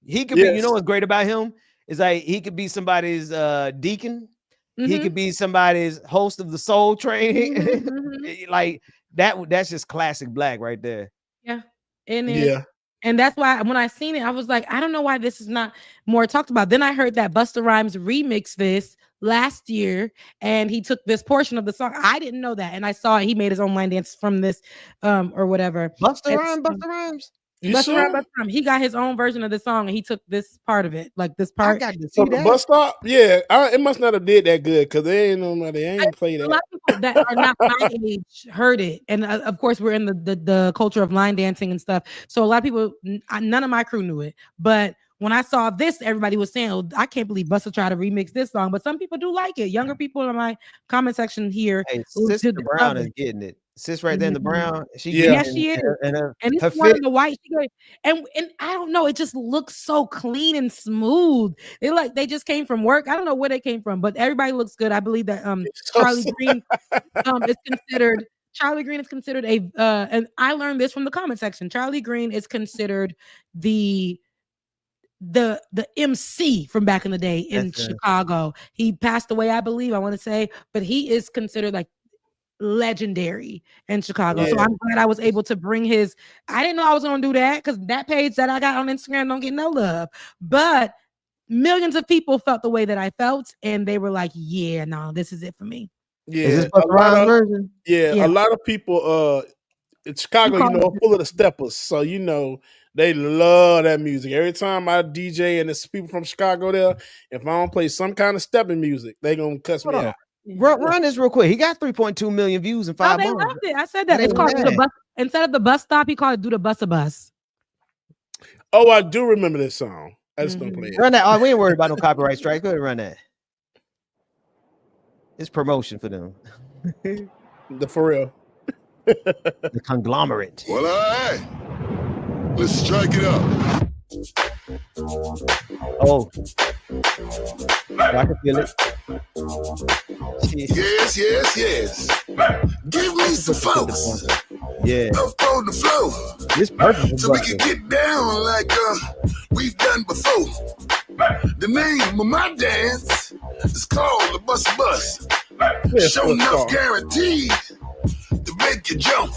He could be, you know what's great about him? Is like he could be somebody's deacon. He could be somebody's host of the Soul Train. Like that's just classic Black right there. Yeah. And that's why when I seen it, I was like, I don't know why this is not more talked about. Then I heard that Busta Rhymes remixed this last year, and he took this portion of the song. I didn't know that, and I saw he made his own line dance from this, or whatever. Busta Rhymes. He got his own version of the song, and he took this part of it, like this part. So the bus stop, it must not have did that good because they ain't played that. A lot of people that are not my age heard it, and of course we're in the culture of line dancing and stuff. So a lot of people, none of my crew knew it, but when I saw this, everybody was saying, "Oh, I can't believe Busta tried to remix this song." But some people do like it. Younger people in my comment section here, hey, Sister Brown is getting it. Sis right there in the brown. She is. And it's one in the white. And I don't know. It just looks so clean and smooth. They just came from work. I don't know where they came from, but everybody looks good. I believe that Charlie Green is considered. Charlie Green is considered and I learned this from the comment section. Charlie Green is considered the MC from back in the day in Chicago. He passed away, I believe. I want to say, but he is considered like legendary in Chicago. So I'm glad I was able to bring his. I didn't know I was gonna do that because that page that I got on Instagram don't get no love, but millions of people felt the way that I felt, and they were like, "Yeah, no, this is it for me." Yeah, a lot of people in Chicago, full of the steppers. So they love that music. Every time I DJ and it's people from Chicago there, if I don't play some kind of stepping music, they gonna cuss me out. Run this real quick. He got 3.2 million views in 5 months. They loved it. I said that. It's called Do the Bus. Instead of the bus stop, he called it Do the Bus a Bus. Oh, I do remember this song. I just don't play it. Run that. Oh, we ain't worried about no copyright strike. Go ahead and run that. It's promotion for them. For real. The conglomerate. Well, all right. Let's strike it up. Oh. I can feel it. Yes. Give me some folks. Yeah. Up on the floor. This perfect. So we can get down like we've done before. The name of my dance is called the Bus Bus. Show enough guaranteed to make you jump.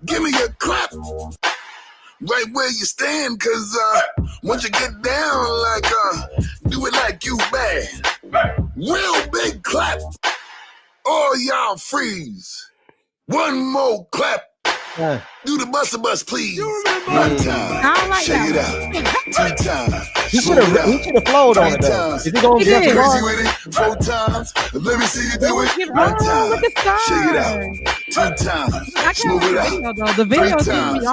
Give me a clap right where you stand, cause once you get down, like do it like you bad. Real big clap. All y'all freeze. One more clap. Do the Busta Bus, please. One time. Shake it out. 2 times. He should have flowed on it though. Is he going to get crazy with it? 4 times. Let me see you do it. 1 time. Shake it out. 2 times. Smooth it out. The video 3 times.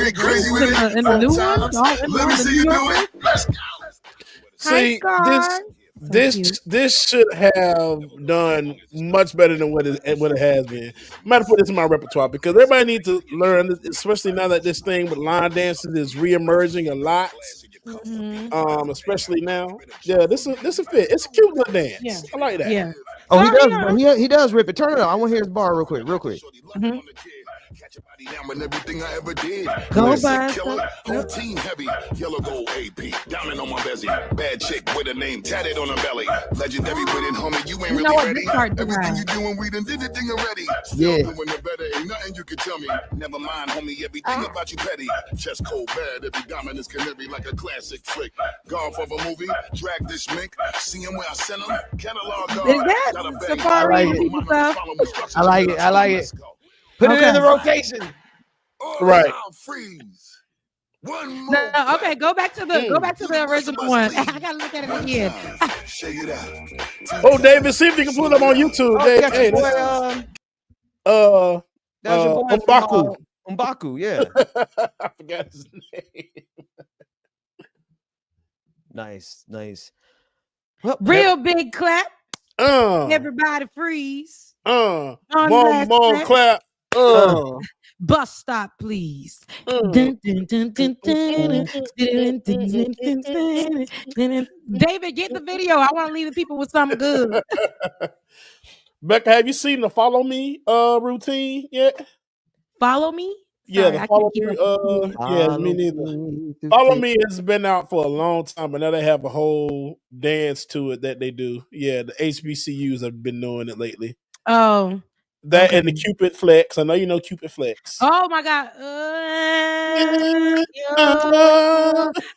Get crazy with it. In the new 4 one. times. Let me see you do it. Let's go. See, this should have done much better than what it has been. I might have put this in my repertoire because everybody needs to learn, especially now that this thing with line dances is reemerging a lot. Especially now. Yeah, this will fit. It's a cute little dance. Yeah. I like that. Oh, he does. He does rip it. Turn it on. I want to hear his bar real quick. Down with everything I ever did. Go, Classic Buster. killer, whole team heavy. Yellow gold AP, diamond on my bezel. Bad chick with a name tatted on her belly. Legendary with it, homie. You ain't You know really what? ready. This part Everything dry. you doing, we done did the thing already. Still Yeah. doing the better. Ain't nothing you can tell me. Never mind, homie. Everything about you petty. Chest cold bad. Every diamond is canary like a classic flick. Golf of a movie. Drag this mink. See him where I sent him. Catalog Is guard. that Got a bang. Safari I and like people stuff? I like it. I like it. Put it in the rotation. Right. Freeze. One more. No, okay, go back to the original one. I gotta look at it again. Shake it out. Oh, David, see if you can pull them on YouTube. Oh, Dave, that's hey, your boy, that's your boy from, M'Baku. M'Baku, yeah. I forgot his name. Nice. Real big clap. Uh, Everybody freeze. one On more last clap. Bus stop, please. Mm. Dun, dun, dun, dun, dun, dun, dun, dun, dun, dun. David, get the video. I want to leave the people with something good. Becca, have you seen the follow me routine yet? Follow me? Yeah, Sorry, the I follow can't me. keep up. Yeah, me neither. Follow me has been out for a long time, but now they have a whole dance to it that they do. Yeah, the HBCUs have been doing it lately. Oh. That Okay. and the Cupid Flex. I know you know Cupid Flex. Oh my God.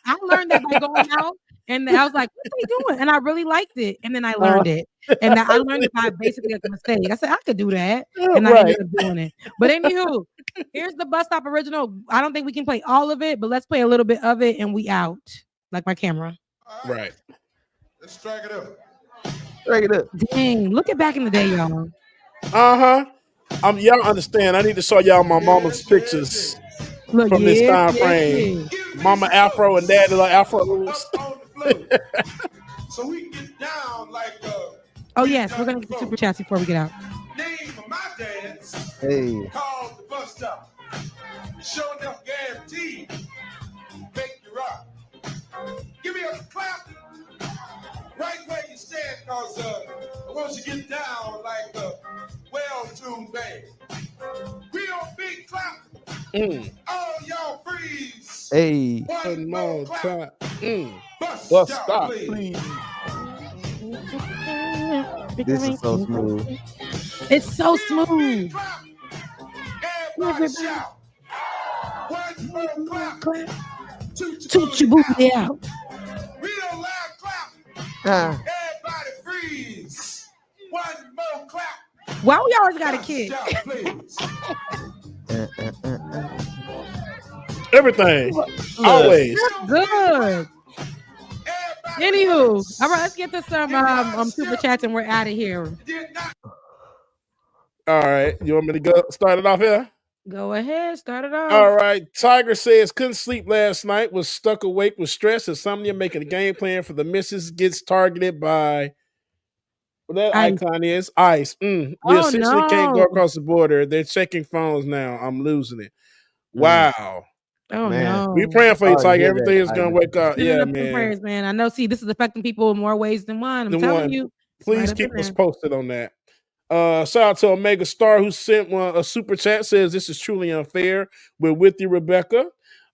I learned that by going out. And I was like, what they doing? And I really liked it. And then I learned it. And I learned it by basically a mistake. I said, I could do that. And I ended up doing it. But anywho, here's the Bus Stop original. I don't think we can play all of it, but let's play a little bit of it and we out. Like my camera. Right. Let's strike it up. Strike it up. Dang, look at back in the day, y'all. Uh-huh. Y'all understand. I need to show y'all my mama's pictures Look, from this yeah, time frame. Mama Afro and Daddy like Afro rules. So we can get down like Oh yes, we're gonna get the super chats before we get out. name of my dance Hey. called the bus stop. Show enough guarantee. Make you rock. Give me a clap right where you stand, cause I want you to get down like a well-tuned band. Real big clap. All y'all freeze. Hey. One more clap. Bus Bus stop, stop, please. This is so smooth. It's so smooth. Everybody shout. One more clap. Toot your booty out. Real loud clap. Everybody freeze. One more clap. Why we always got a kid? Shout, please. Everything. Always. Good. Anywho, all right, let's get to some super chats and we're out of here. All right. You want me to go start it off here? Go ahead, start it off. All right. Tiger says couldn't sleep last night, was stuck awake with stress, insomnia, making a game plan for the missus, gets targeted by what that ICE. icon is ICE. We Oh, essentially can't go no. across the border. They're checking phones now. I'm losing it. Wow. Oh Man. no. We praying for you, Sorry to Tiger. hear Everything that, is gonna Tiger. wake up. Sending Yeah, up some man. prayers, man. I know. See, this is affecting people in more ways than one. I'm The telling one. you. It's Please right up keep in us there. posted on that. Shout out to Omega Star who sent a super chat. Says this is truly unfair. We're with you, Rebecca.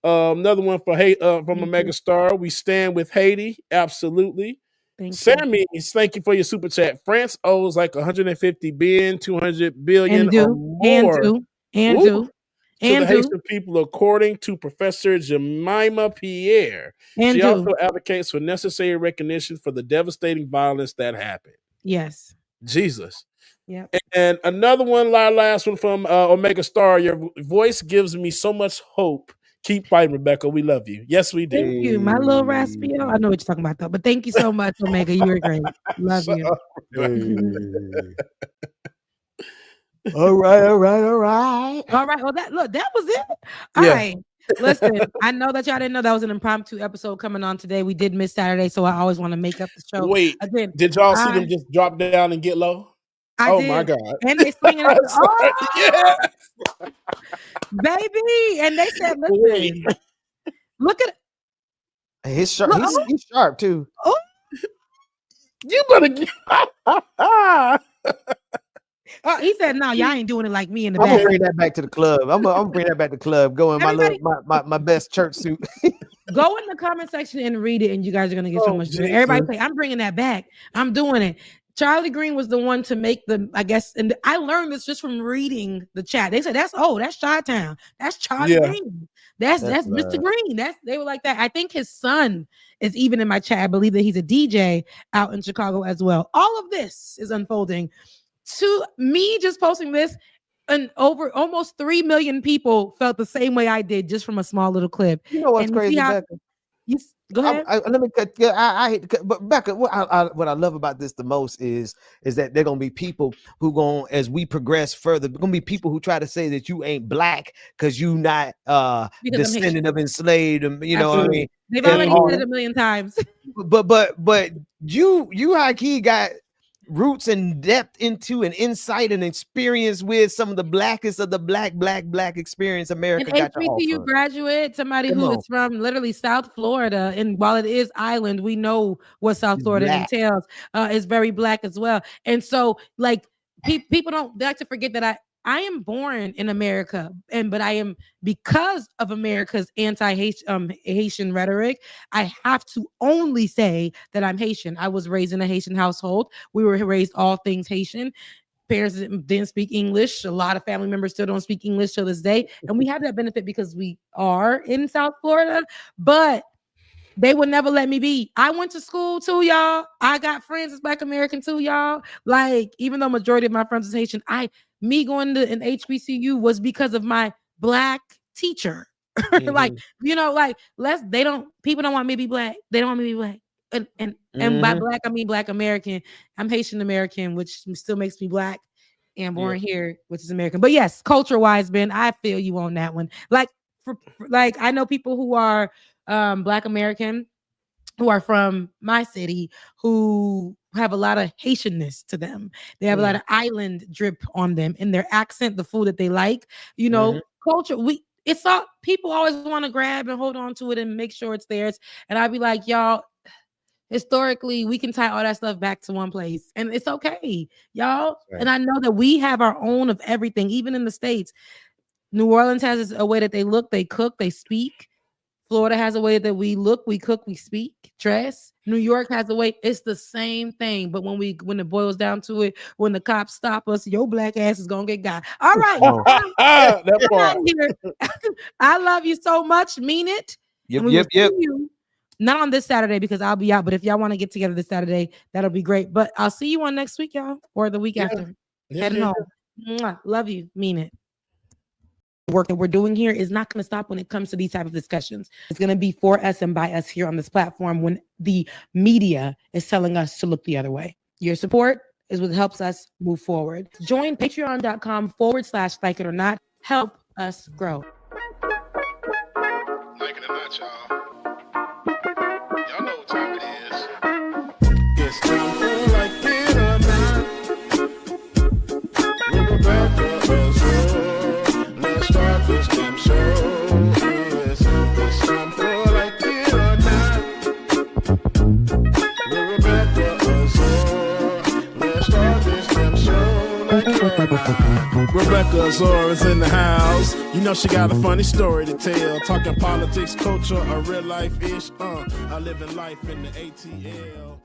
Another one for from Omega Star. We stand with Haiti. Absolutely. Thank you. Sammy, thank you for your super chat. France owes like 150 billion, 200 billion And or do, and more do, and Woo. do, to and the do, Haitian people, according to Professor Jemima Pierre. and She do. also advocates for necessary recognition for the devastating violence that happened. Yes. Jesus. Yep. And another one, last one from Omega Star. Your voice gives me so much hope. Keep fighting, Rebecca. We love you. Yes, we do. Thank you, my little raspy. I know what you're talking about, though. But thank you so much, Omega. You were great. Love Shut you. up, All right. All right. Well, that was it. All Yeah. right. Listen, I know that y'all didn't know that was an impromptu episode coming on today. We did miss Saturday, so I always want to make up the show. Wait, Again, did y'all see them just drop down and get low? I Oh did. my God. And they swinging it. Oh, Yes. baby. And they said, Wait. listen, look at He's sharp. He's sharp too. Oh, You better get He said, "No, y'all ain't doing it like me in the I'm gonna back." bring that back to the club. I'm gonna bring that back to the club. Go in my best church suit. Go in the comment section and read it, and you guys are gonna get so much. Jesus. Everybody say, "I'm bringing that back. I'm doing it." Charlie Green was the one to make the, I guess, and I learned this just from reading the chat. They said, that's Chi-Town. That's Charlie Green. That's Mr. Green. They were like that. I think his son is even in my chat. I believe that he's a DJ out in Chicago as well. All of this is unfolding to me just posting this, and over almost 3 million people felt the same way I did just from a small little clip. You know what's and crazy, Becca? Go ahead. Let me cut. Yeah, I hate to cut, but Becca, what I love about this the most is that they're gonna be people who as we progress further, gonna be people who try to say that you ain't black because you not descendant of enslaved. You know what I mean? They've already said it a million times. But you high key got roots and depth into and insight and experience with some of the blackest of the black experience America got to offer. HBCU graduate, somebody who is from literally South Florida, and while it is island, we know what South Florida entails. Is very black as well, and so like people don't like to forget that I am born in America, but I am, because of America's anti-Haitian rhetoric, I have to only say that I'm Haitian. I was raised in a Haitian household. We were raised all things Haitian. Parents didn't speak English. A lot of family members still don't speak English till this day. And we have that benefit because we are in South Florida, but they would never let me be. I went to school too, y'all. I got friends as Black American too, y'all. Like, even though majority of my friends is Haitian, me going to an HBCU was because of my Black teacher. Like, you know, like people don't want me to be Black. They don't want me to be Black. And by Black, I mean Black American. I'm Haitian American, which still makes me Black and born here, which is American. But yes, culture-wise, Ben, I feel you on that one. Like, I know people who are Black American who are from my city who have a lot of Haitianness to them. They have a lot of island drip on them in their accent, the food that they like, you know, culture. It's all, people always want to grab and hold on to it and make sure it's theirs. And I'd be like, y'all, historically, we can tie all that stuff back to one place and it's okay, y'all. Right. And I know that we have our own of everything, even in the States. New Orleans has a way that they look, they cook, they speak. Florida has a way that we look, we cook, we speak, dress. New York has a way. It's the same thing. But when it boils down to it, when the cops stop us, your Black ass is gonna get got. All right. That part. I love you so much. Mean it. Yep. You, not on this Saturday because I'll be out. But if y'all want to get together this Saturday, that'll be great. But I'll see you on next week, y'all, or the week after. Heading home. Mwah. Love you. Mean it. Work that we're doing here is not going to stop when it comes to these type of discussions. It's going to be for us and by us here on this platform when the media is telling us to look the other way. Your support is what helps us move forward. Join patreon.com/like it or not. Help us grow. Like it or not, y'all. Y'all know what time it is. It's time for like it or not. We're about to let's start this damn show. Yes, it's time for like it or not. We're about to let's start this damn show like it or not. Rebecca Azor is in the house. You know she got a funny story to tell. Talking politics, culture, or real life ish. I live in life in the ATL.